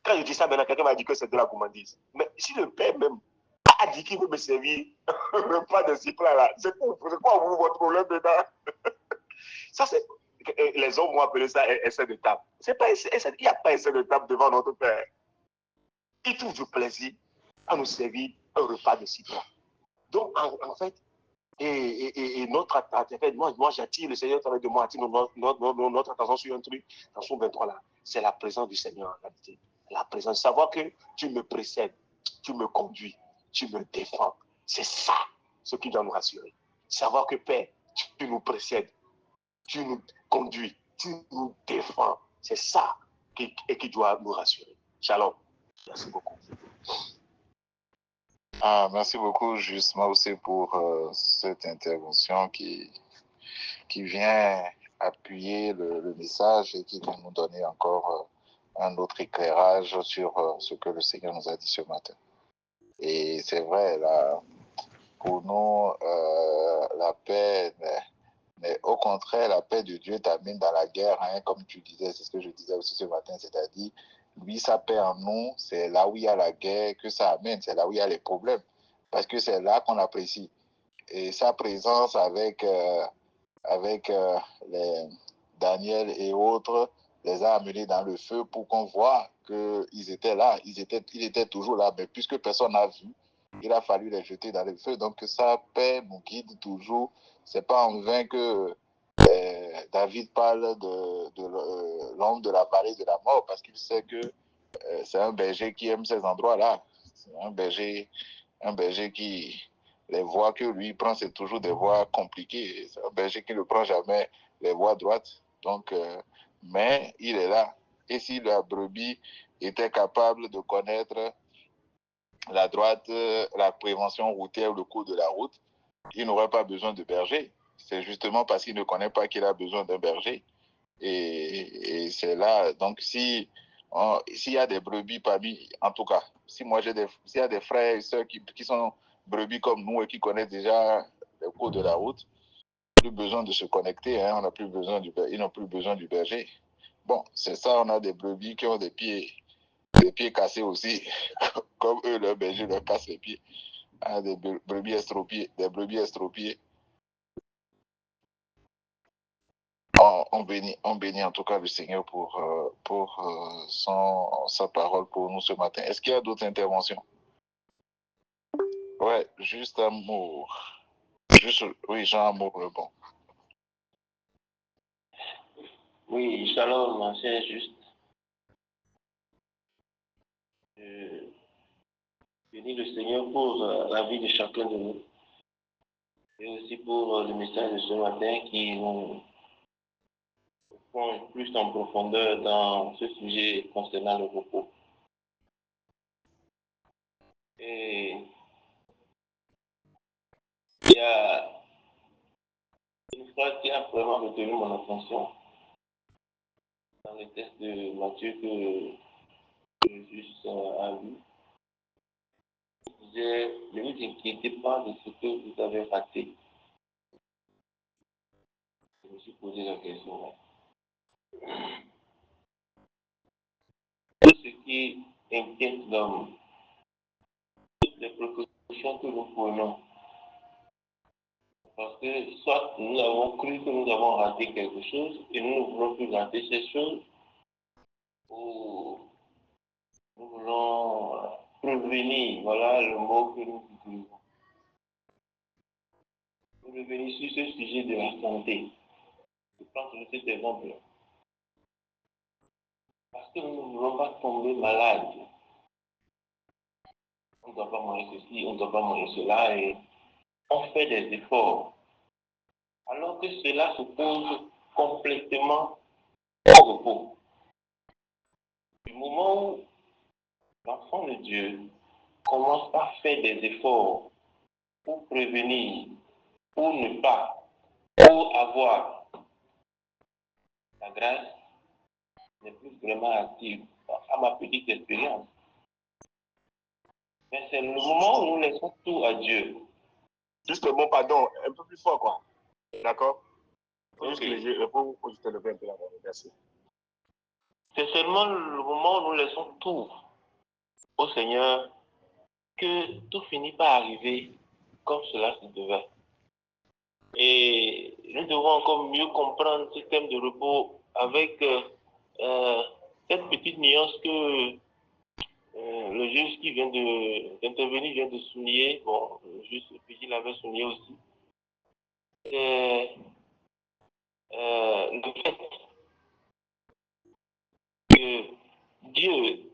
Quand je dis ça, maintenant, quelqu'un m'a dit que c'est de la gourmandise. Mais si le Père même a dit qu'il veut me servir un repas de 6 plats là, c'est quoi vous, votre problème dedans? Ça, c'est. Les hommes vont appeler ça essai de table. Il n'y a pas essai de table devant notre Père. Il trouve du plaisir à nous servir un repas de 6 plats. Donc, en fait, notre attention, moi j'attire le Seigneur avec de moi, attire notre attention sur un truc, dans son 23 là, c'est la présence du Seigneur en réalité. La présence, savoir que tu me précèdes, tu me conduis, tu me défends. C'est ça ce qui doit nous rassurer. Savoir que Père, tu nous précèdes, tu nous conduis, tu nous défends. C'est ça qui doit nous rassurer. Shalom. Merci beaucoup. Merci beaucoup, justement aussi pour cette intervention qui vient appuyer le message et qui vient nous donner encore un autre éclairage sur ce que le Seigneur nous a dit ce matin. Et c'est vrai, là, pour nous, la paix, mais au contraire, la paix de Dieu t'amène dans la guerre, hein, comme tu disais, c'est ce que je disais aussi ce matin, c'est-à-dire, lui, sa paix en nous, c'est là où il y a la guerre que ça amène, c'est là où il y a les problèmes, parce que c'est là qu'on apprécie. Et sa présence avec les Daniel et autres les a amenés dans le feu pour qu'on voit qu'ils étaient là, ils étaient toujours là, mais puisque personne n'a vu, il a fallu les jeter dans le feu. Donc sa paix nous guide toujours. C'est pas en vain que David parle de l'homme de la vallée de la mort, parce qu'il sait que c'est un berger qui aime ces endroits-là. C'est un berger qui, les voies que lui prend, c'est toujours des voies compliquées. C'est un berger qui ne prend jamais les voies droites. Donc, mais il est là. Et si la brebis était capable de connaître la droite, la prévention routière, le cours de la route, il n'aurait pas besoin de berger. C'est justement parce qu'il ne connaît pas qu'il a besoin d'un berger. Et c'est là, donc s'il y a des brebis parmi, en tout cas, s'il y a des frères et sœurs qui sont brebis comme nous et qui connaissent déjà le cours de la route, plus besoin de se connecter, hein, ils n'ont plus besoin du berger. Bon, c'est ça, on a des brebis qui ont des pieds cassés aussi, comme eux, leur berger leur casse les pieds. Hein, des brebis estropiées. On bénit en tout cas le Seigneur pour sa parole pour nous ce matin. Est-ce qu'il y a d'autres interventions? Ouais, juste amour. Oui, Jean Amour, le bon. Oui, shalom, c'est juste. Bénis le Seigneur pour la vie de chacun de nous. Et aussi pour le message de ce matin qui nous plonge plus en profondeur dans ce sujet concernant le repos. Et il y a une phrase qui a vraiment retenu mon attention dans le texte de Matthieu que Jésus a lu. Il disait, ne vous inquiétez pas de ce que vous avez raté. je me suis posé la question. Tout ce qui inquiète l'homme, toutes les précautions que nous prenons, parce que soit nous avons cru que nous avons raté quelque chose et nous ne voulons plus rater ces choses, ou nous voulons prévenir, voilà le mot que nous utilisons. Pour revenir sur ce sujet de la santé, je prends toujours cet exemple. Parce que nous ne voulons pas tomber malade. On ne doit pas manger ceci, on ne doit pas manger cela, et on fait des efforts. Alors que cela se pose complètement au repos. Du moment où l'enfant de Dieu commence par faire des efforts pour prévenir, pour ne pas, pour avoir, la grâce n'est plus vraiment active, à ma petite expérience. Mais c'est le moment où nous laissons tout à Dieu. Juste le mot pardon, un peu plus fort, quoi. D'accord? Juste Okay. léger, pour juste lever un peu la voix. Merci. C'est seulement le moment où nous laissons tout au Seigneur que tout finit par arriver comme cela se devait. Et nous devons encore mieux comprendre ce thème de repos avec cette petite nuance que le juge qui vient d'intervenir vient de souligner. Bon, le juge Pigi l'avait souligné aussi. C'est le fait que Dieu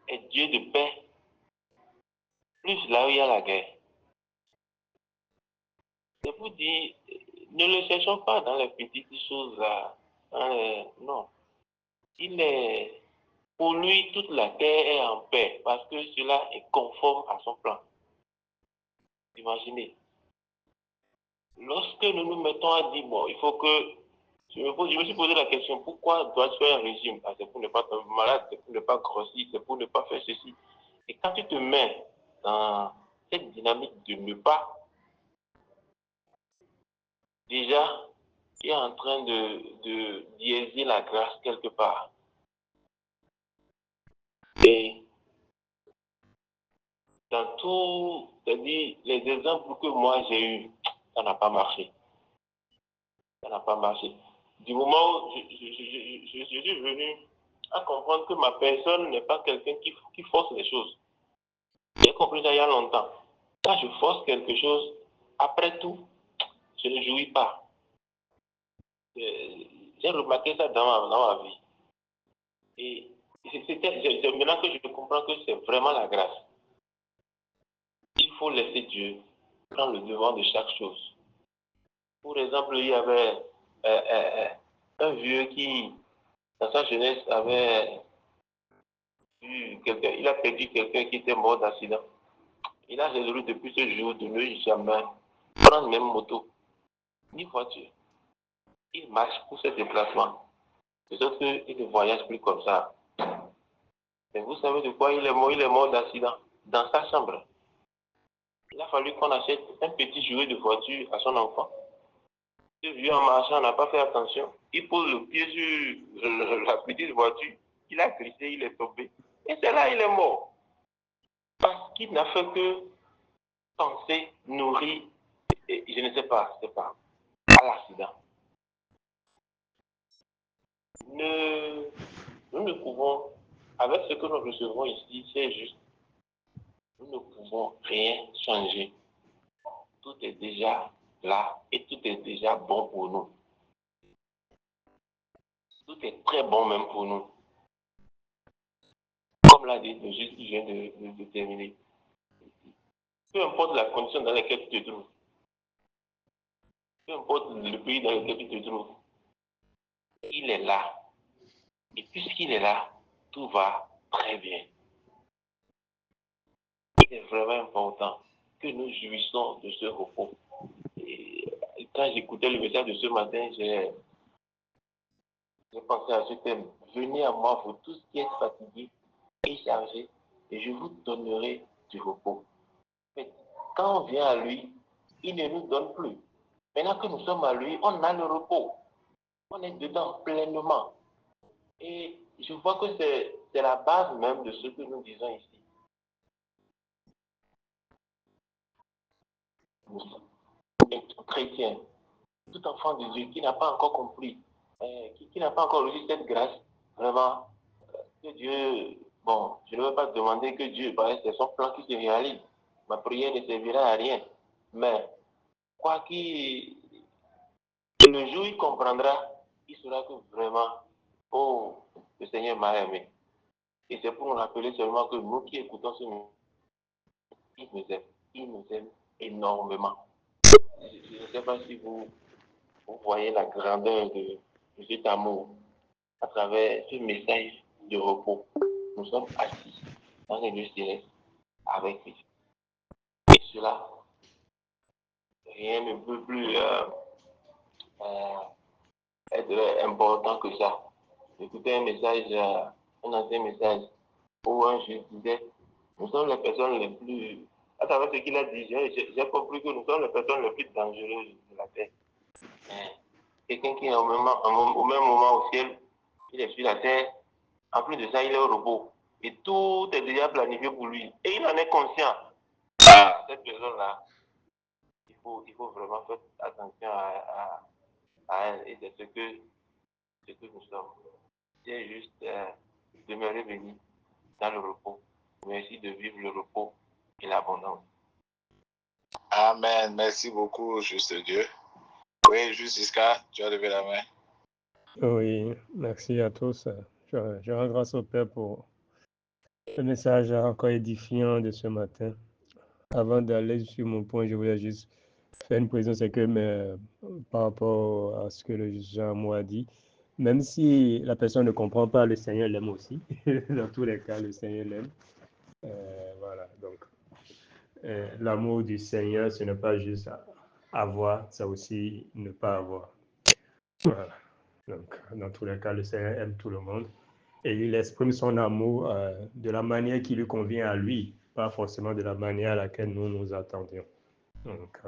est Dieu de paix, plus là où il y a la guerre. C'est pour dire, ne le cherchons pas dans les petites choses là. Non. Il est, pour lui, toute la terre est en paix parce que cela est conforme à son plan. Imaginez. Lorsque nous nous mettons à dire, bon, il faut que. Je me suis posé la question, pourquoi dois-je faire un régime? Ah, c'est pour ne pas tomber malade, c'est pour ne pas grossir, c'est pour ne pas faire ceci. Et quand tu te mets dans cette dynamique de ne pas, déjà, tu es en train de biaiser la grâce quelque part. Et dans tout, c'est-à-dire les exemples que moi j'ai eus, ça n'a pas marché. Ça n'a pas marché. Du moment où je suis venu à comprendre que ma personne n'est pas quelqu'un qui force les choses. J'ai compris ça il y a longtemps. Quand je force quelque chose, après tout, je ne jouis pas. J'ai remarqué ça dans ma vie. Et c'est maintenant que je comprends que c'est vraiment la grâce. Il faut laisser Dieu prendre le devant de chaque chose. Pour exemple, il y avait un vieux qui, dans sa jeunesse, avait eu quelqu'un, il a perdu quelqu'un qui était mort d'accident. Il a résolu depuis ce jour de ne jamais prendre même moto, ni voiture. Il marche pour ses déplacements. De sorte qu'il ne voyage plus comme ça. Mais vous savez de quoi il est mort? Il est mort d'accident dans sa chambre. Il a fallu qu'on achète un petit jouet de voiture à son enfant. Ce vieux en marchant n'a pas fait attention. Il pose le pied sur la petite voiture. Il a glissé, il est tombé. Et c'est là il est mort. Parce qu'il n'a fait que penser, nourrir, et je ne sais pas, à l'accident. Nous ne pouvons, avec ce que nous recevons ici, c'est juste, nous ne pouvons rien changer. Tout est déjà là et tout est déjà bon pour nous. Tout est très bon même pour nous. Comme l'a dit le juge qui vient de terminer. Peu importe la condition dans laquelle tu te trouves, peu importe le pays dans lequel tu te trouves, il est là. Et puisqu'il est là, tout va très bien. Il est vraiment important que nous jouissons de ce repos. Et quand j'écoutais le message de ce matin, j'ai pensé à ce thème. Venez à moi, vous tous qui êtes fatigués et chargés, et je vous donnerai du repos. Mais quand on vient à lui, il ne nous donne plus. Maintenant que nous sommes à lui, on a le repos. On est dedans pleinement. Et je vois que c'est la base même de ce que nous disons ici. Nous sommes tout chrétiens, tout enfant de Dieu qui n'a pas encore compris, qui n'a pas encore reçu cette grâce, vraiment, que Dieu, bon, je ne veux pas demander que Dieu, parce que c'est son plan qui se réalise. Ma prière ne servira à rien. Mais, quoi qu'il, le jour où il comprendra, il saura que vraiment, oh, le Seigneur m'a aimé. Et c'est pour nous rappeler seulement que nous qui écoutons ce message, il nous aime énormément. Je ne sais pas si vous voyez la grandeur de cet amour à travers ce message de repos. Nous sommes assis dans les lieux célestes avec lui. Et cela, rien ne peut plus être important que ça. J'écoutais un message, un ancien message, où un juge disait, nous sommes les personnes les plus... À travers ce qu'il a dit, j'ai compris que nous sommes les personnes les plus dangereuses de la terre. Quelqu'un qui est au même moment au ciel, il est sur la terre, en plus de ça, il est au repos. Et tout est déjà planifié pour lui. Et il en est conscient. Cette personne-là, il faut vraiment faire attention à elle. Et c'est ce que nous sommes. C'est juste demeurer béni dans le repos. Merci de vivre le repos et l'abondance. Amen. Merci beaucoup, juste Dieu. Oui, juste Iska, tu as levé la main. Oui, merci à tous. Je rends grâce au Père pour le message encore édifiant de ce matin. Avant d'aller sur mon point, je voulais juste faire une précision, c'est que par rapport à ce que le Jean a dit, même si la personne ne comprend pas, le Seigneur l'aime aussi. Dans tous les cas, le Seigneur l'aime. Voilà, donc l'amour du Seigneur, ce n'est pas juste avoir, c'est aussi ne pas avoir. Voilà. Donc, dans tous les cas, le Seigneur aime tout le monde et il exprime son amour de la manière qui lui convient à lui, pas forcément de la manière à laquelle nous nous attendions. Donc,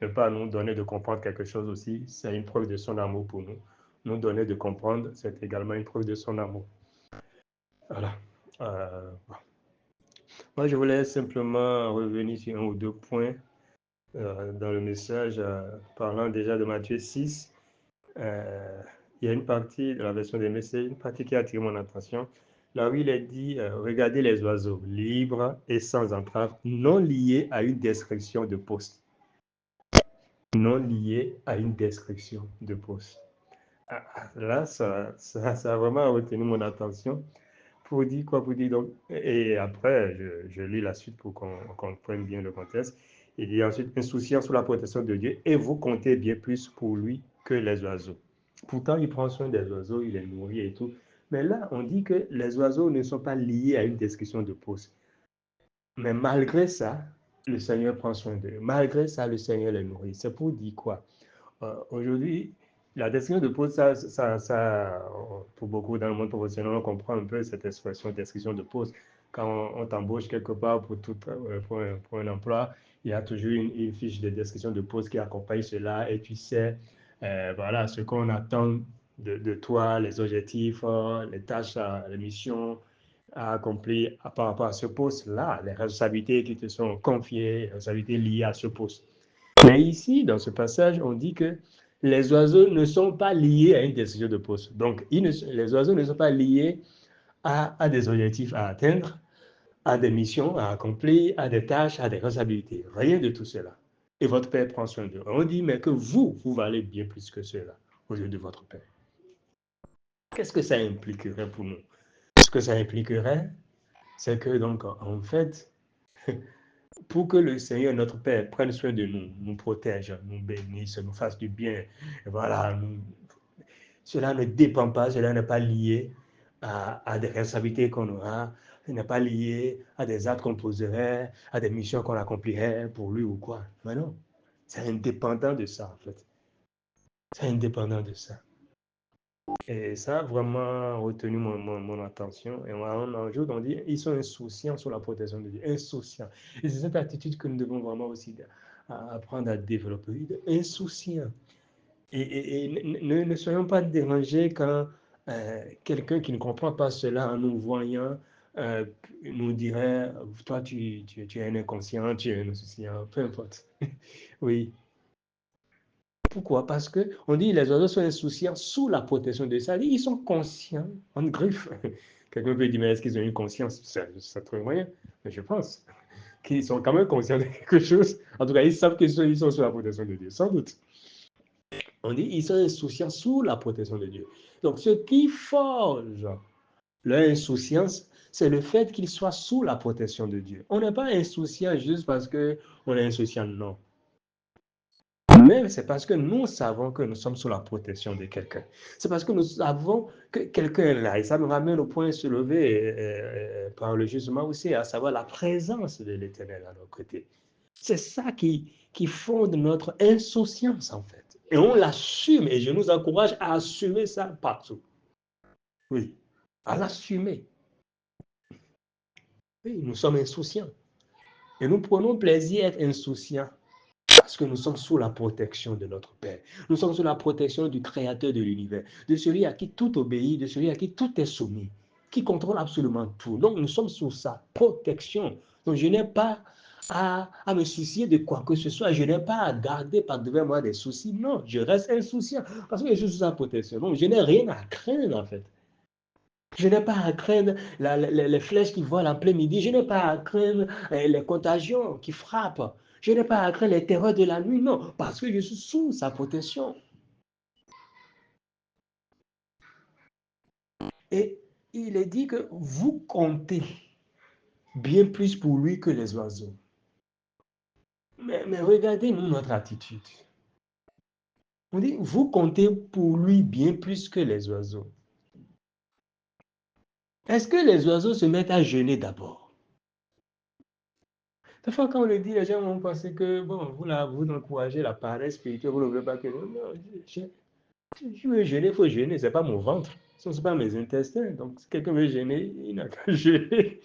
ne pas nous donner de comprendre quelque chose aussi, c'est une preuve de son amour pour nous. Nous donner de comprendre, c'est également une preuve de son amour. Voilà. Bon. Moi, je voulais simplement revenir sur un ou deux points dans le message, parlant déjà de Matthieu 6. Il y a une partie de la version des messages, une partie qui a attiré mon attention. Là où il est dit, regardez les oiseaux, libres et sans entrave, non liés à une description de poste. Non liés à une description de poste. Là, ça a vraiment retenu mon attention. Pour dire quoi? Pour dire donc, et après, je lis la suite pour qu'on comprenne bien le contexte. Il y a ensuite insouciance sur la protection de Dieu et vous comptez bien plus pour lui que les oiseaux. Pourtant, il prend soin des oiseaux, il les nourrit et tout. Mais là, on dit que les oiseaux ne sont pas liés à une description de poste. Mais malgré ça, le Seigneur prend soin d'eux. Malgré ça, le Seigneur les nourrit. C'est pour dire quoi? Aujourd'hui, la description de poste, pour beaucoup dans le monde professionnel, on comprend un peu cette expression description de poste. Quand on t'embauche quelque part pour un emploi, il y a toujours une fiche de description de poste qui accompagne cela et tu sais, voilà, ce qu'on attend de toi, les objectifs, les tâches, les missions à accomplir par rapport à ce poste-là, les responsabilités qui te sont confiées, les responsabilités liées à ce poste. Mais ici, dans ce passage, on dit que les oiseaux ne sont pas liés à une décision de poste. Donc, les oiseaux ne sont pas liés à des objectifs à atteindre, à des missions à accomplir, à des tâches, à des responsabilités. Rien de tout cela. Et votre Père prend soin d'eux. On dit, mais que vous valez bien plus que cela aux yeux de votre Père. Qu'est-ce que ça impliquerait pour nous? Ce que ça impliquerait, c'est que, donc, en fait, pour que le Seigneur, notre Père, prenne soin de nous, nous protège, nous bénisse, nous fasse du bien. Voilà, cela ne dépend pas, cela n'est pas lié à des responsabilités qu'on aura, ce n'est pas lié à des actes qu'on poserait, à des missions qu'on accomplirait pour lui ou quoi. Mais non, c'est indépendant de ça, en fait. C'est indépendant de ça. Et ça a vraiment retenu mon attention. Et un jour, on dit, ils sont insouciants sur la protection de Dieu. Insouciants. Et c'est cette attitude que nous devons vraiment aussi apprendre à développer, insouciant. Et ne soyons pas dérangés quand quelqu'un qui ne comprend pas cela en nous voyant nous dirait, toi tu es un inconscient, tu es un insouciant, peu importe. Oui. Pourquoi? Parce que on dit les oiseaux sont insouciants sous la protection de ça. Ils sont conscients, on griffe. Quelqu'un peut dire, mais est-ce qu'ils ont une conscience? Ça trouve moyen, mais je pense qu'ils sont quand même conscients de quelque chose. En tout cas, ils savent qu'ils sont sous la protection de Dieu, sans doute. On dit, ils sont insouciants sous la protection de Dieu. Donc, ce qui forge leur insouciance, c'est le fait qu'ils soient sous la protection de Dieu. On n'est pas insouciant juste parce qu'on est insouciant, non. Mais c'est parce que nous savons que nous sommes sous la protection de quelqu'un. C'est parce que nous savons que quelqu'un est là. Et ça nous ramène au point soulevé par le jugement aussi, à savoir la présence de l'Éternel à nos côtés. C'est ça qui fonde notre insouciance, en fait. Et on l'assume, et je nous encourage à assumer ça partout. Oui, à l'assumer. Oui, nous sommes insouciants. Et nous prenons plaisir à être insouciants parce que nous sommes sous la protection de notre Père. Nous sommes sous la protection du Créateur de l'univers, de celui à qui tout obéit, de celui à qui tout est soumis, qui contrôle absolument tout. Donc nous sommes sous sa protection. Donc je n'ai pas à me soucier de quoi que ce soit. Je n'ai pas à garder par devant moi des soucis. Non, je reste insouciant parce que je suis sous sa protection. Donc je n'ai rien à craindre en fait. Je n'ai pas à craindre les flèches qui volent en plein midi. Je n'ai pas à craindre les contagions qui frappent. Je n'ai pas à craindre les terreurs de la nuit. Non, parce que je suis sous sa protection. Et il est dit que vous comptez bien plus pour lui que les oiseaux. Mais regardez nous notre attitude. On dit, vous comptez pour lui bien plus que les oiseaux. Est-ce que les oiseaux se mettent à jeûner d'abord? Des fois, quand on le dit, les gens vont penser que, bon, vous encouragez la paresse spirituelle, vous ne voulez pas que... Non, je veux jeûner, il faut jeûner, ce n'est pas mon ventre, ce ne sont pas mes intestins. Donc, si quelqu'un veut jeûner, il n'a qu'à jeûner.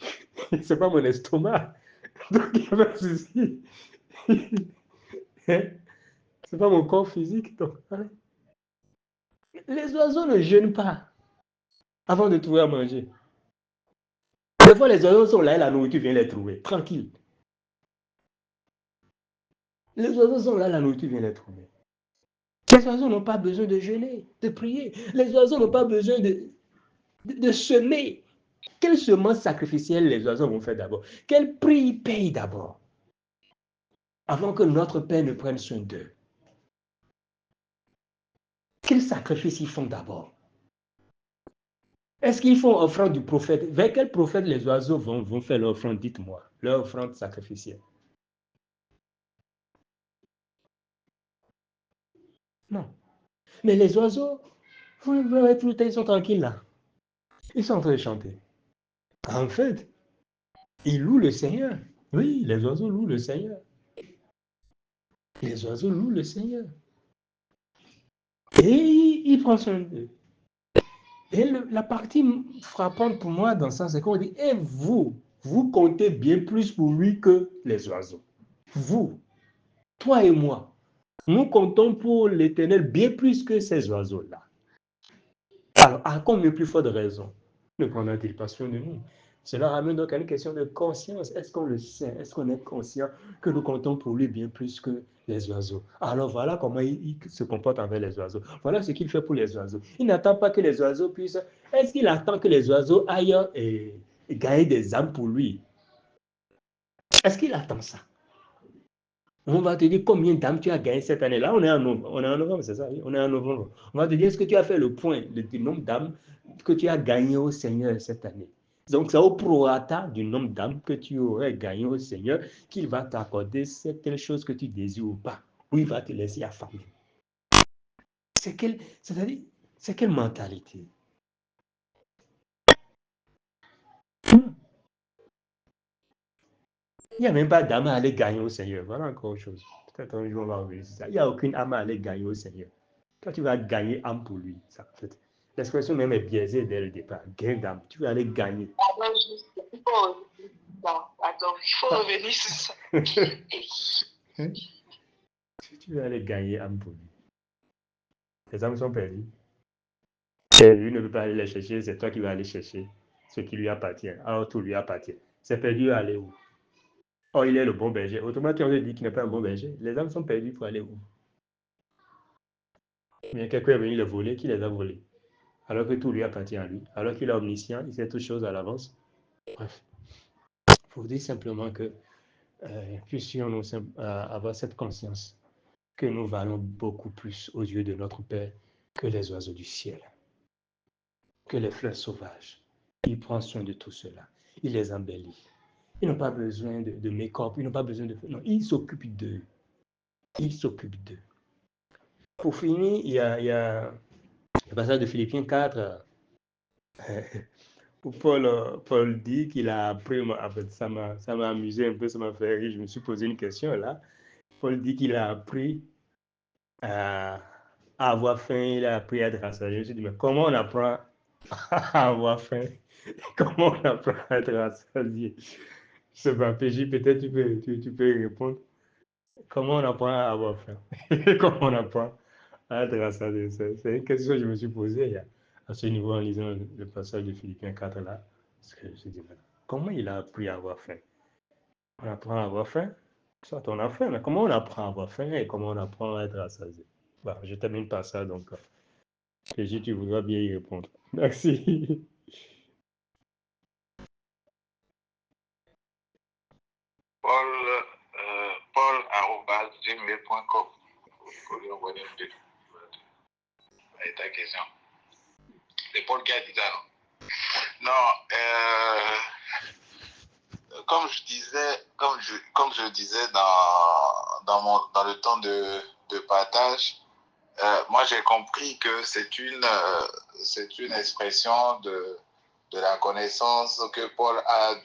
Ce n'est pas mon estomac. Donc, il n'y a pas de souci. Ce n'est pas mon corps physique. Donc, les oiseaux ne jeûnent pas avant de trouver à manger. Des fois, les oiseaux sont là et la nourriture vient les trouver. Tranquille. Les oiseaux sont là, la nourriture vient les trouver. Les oiseaux n'ont pas besoin de jeûner, de prier. Les oiseaux n'ont pas besoin de semer. Quelle semence sacrificielle les oiseaux vont faire d'abord? Quel prix ils payent d'abord? Avant que notre Père ne prenne soin d'eux. Quel sacrifice ils font d'abord? Est-ce qu'ils font offrande du prophète? Vers quel prophète les oiseaux vont faire l'offrande? Dites-moi, leur offrande sacrificielle. Non. Mais les oiseaux, vous voyez, tout le temps, ils sont tranquilles là. Ils sont en train de chanter. En fait, ils louent le Seigneur. Oui, les oiseaux louent le Seigneur. Les oiseaux louent le Seigneur. Et il prend soin d'eux. Et la partie frappante pour moi dans ça, c'est qu'on dit, et vous comptez bien plus pour lui que les oiseaux. Vous, toi et moi, nous comptons pour l'Éternel bien plus que ces oiseaux-là. Alors, à combien plus forte raison ne prendra-t-il pas soin de nous? Cela ramène donc à une question de conscience. Est-ce qu'on le sait? Est-ce qu'on est conscient que nous comptons pour lui bien plus que les oiseaux? Alors voilà comment il se comporte envers les oiseaux. Voilà ce qu'il fait pour les oiseaux. Il n'attend pas que les oiseaux puissent... Est-ce qu'il attend que les oiseaux aillent et gagner des âmes pour lui? Est-ce qu'il attend ça? On va te dire combien d'âmes tu as gagné cette année. Là, on est en novembre, c'est ça? Oui, on est en novembre. On va te dire, est-ce que tu as fait le point du nombre d'âmes que tu as gagné au Seigneur cette année? Donc, c'est au prorata du nombre d'âmes que tu aurais gagné au Seigneur qu'il va t'accorder telle chose que tu désires ou pas. Ou il va te laisser affamer. C'est-à-dire, c'est quelle mentalité? Il n'y a même pas d'âme à aller gagner au Seigneur. Voilà encore autre chose. Peut-être un jour on va revenir sur ça. Il n'y a aucune âme à aller gagner au Seigneur. Toi, tu vas gagner âme pour lui. Ça, en fait. L'expression même est biaisée dès le départ. Gain d'âme. Tu vas aller gagner. Attends, il faut revenir sur ça. tu vas les gagner âme pour lui. Les âmes sont perdues. Et lui ne veut pas aller les chercher, c'est toi qui vas aller chercher ce qui lui appartient. Alors tout lui appartient. C'est perdu à aller où? Oh, il est le bon berger. Autrement, on te dit qu'il n'est pas un bon berger. Les âmes sont perdues pour aller où? Mais quelqu'un est venu les voler, qui les a volés? Alors que tout lui appartient à lui. Alors qu'il est omniscient, il sait toutes choses à l'avance. Bref, il faut dire simplement que puissions-nous avoir cette conscience que nous valons beaucoup plus aux yeux de notre Père que les oiseaux du ciel, que les fleurs sauvages. Il prend soin de tout cela. Il les embellit. Ils n'ont pas besoin de make-up, ils n'ont pas besoin de... Non, il s'occupe d'eux. Il s'occupe d'eux. Pour finir, il y a le passage de Philippiens 4, où Paul dit qu'il a appris, en fait, ça m'a amusé un peu, ça m'a fait rire, je me suis posé une question là. Paul dit qu'il a appris à avoir faim, il a appris à être rassasié. Je me suis dit, mais comment on apprend à avoir faim? Comment on apprend à être rassasié? Je sais pas, PJ, peut-être tu peux y répondre. Comment on apprend à avoir faim? Comment on apprend à être rassasié? C'est une question que je me suis posée à ce niveau en lisant le passage de Philippiens 4 là. Parce que je me suis dit, comment il a appris à avoir faim? On apprend à avoir faim? Soit on a faim, mais comment on apprend à avoir faim et comment on apprend à être rassasié? Bah, je termine par ça, donc, PJ, tu voudras bien y répondre. Merci. Paul@gmail.com. Pour lui envoyer un petit avec ta question. C'est Paul qui a dit ça, non? Non, comme je disais dans le temps de partage, moi j'ai compris que c'est une expression de la connaissance que Paul a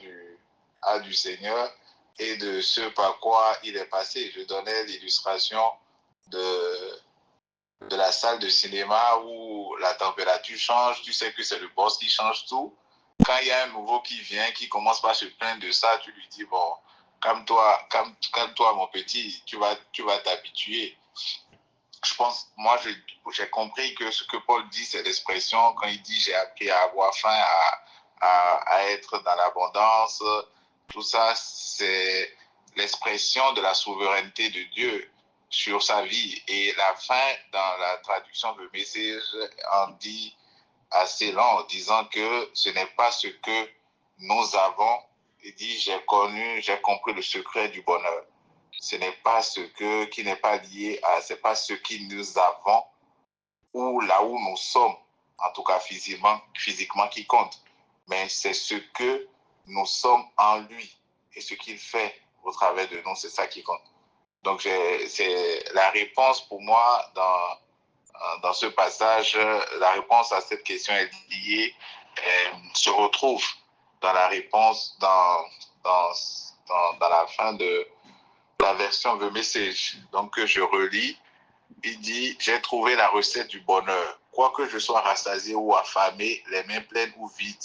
du Seigneur et de ce par quoi il est passé. Je donnais l'illustration de la salle de cinéma où la température change, tu sais que c'est le boss qui change tout. Quand il y a un nouveau qui vient, qui commence par se plaindre de ça, tu lui dis, bon, calme-toi mon petit, tu vas t'habituer. Je pense, moi j'ai compris que ce que Paul dit, c'est l'expression, quand il dit j'ai appris à avoir faim, à être dans l'abondance, tout ça, c'est l'expression de la souveraineté de Dieu sur sa vie. Et la fin, dans la traduction de Message, en dit assez long, en disant que ce n'est pas ce que nous avons. Il dit, j'ai compris le secret du bonheur. Ce n'est pas qui n'est pas lié à, c'est pas ce que nous avons ou là où nous sommes, en tout cas physiquement qui compte, mais c'est ce que nous sommes en lui et ce qu'il fait au travers de nous, c'est ça qui compte. Donc c'est la réponse pour moi dans ce passage, la réponse à cette question est liée, se retrouve dans la réponse dans la fin de la version The Message. Donc je relis. Il dit, j'ai trouvé la recette du bonheur. Quoi que je sois rassasié ou affamé, les mains pleines ou vides,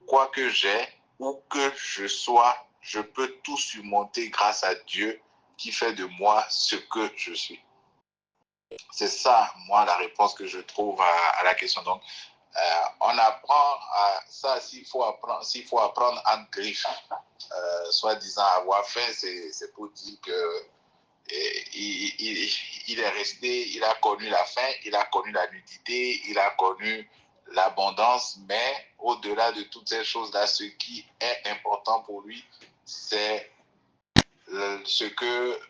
quoi que j'ai, où que je sois, je peux tout surmonter grâce à Dieu qui fait de moi ce que je suis. C'est ça, moi, la réponse que je trouve à la question. Donc, on apprend à ça, s'il faut apprendre en griffe, soi-disant avoir faim, c'est pour dire que il est resté, il a connu la faim, il a connu la nudité, il a connu l'abondance, mais au-delà de toutes ces choses-là, ce qui est important pour lui, c'est ce que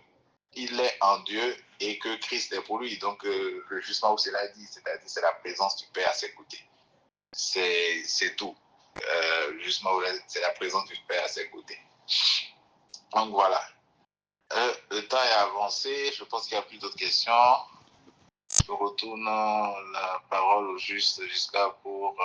il est en Dieu et que Christ est pour lui. Donc, le jugement où cela dit, c'est-à-dire c'est la présence du Père à ses côtés. C'est tout. Justement, c'est la présence du Père à ses côtés. Donc voilà. Le temps est avancé. Je pense qu'il n'y a plus d'autres questions. Je retourne la parole au juste jusqu'à pour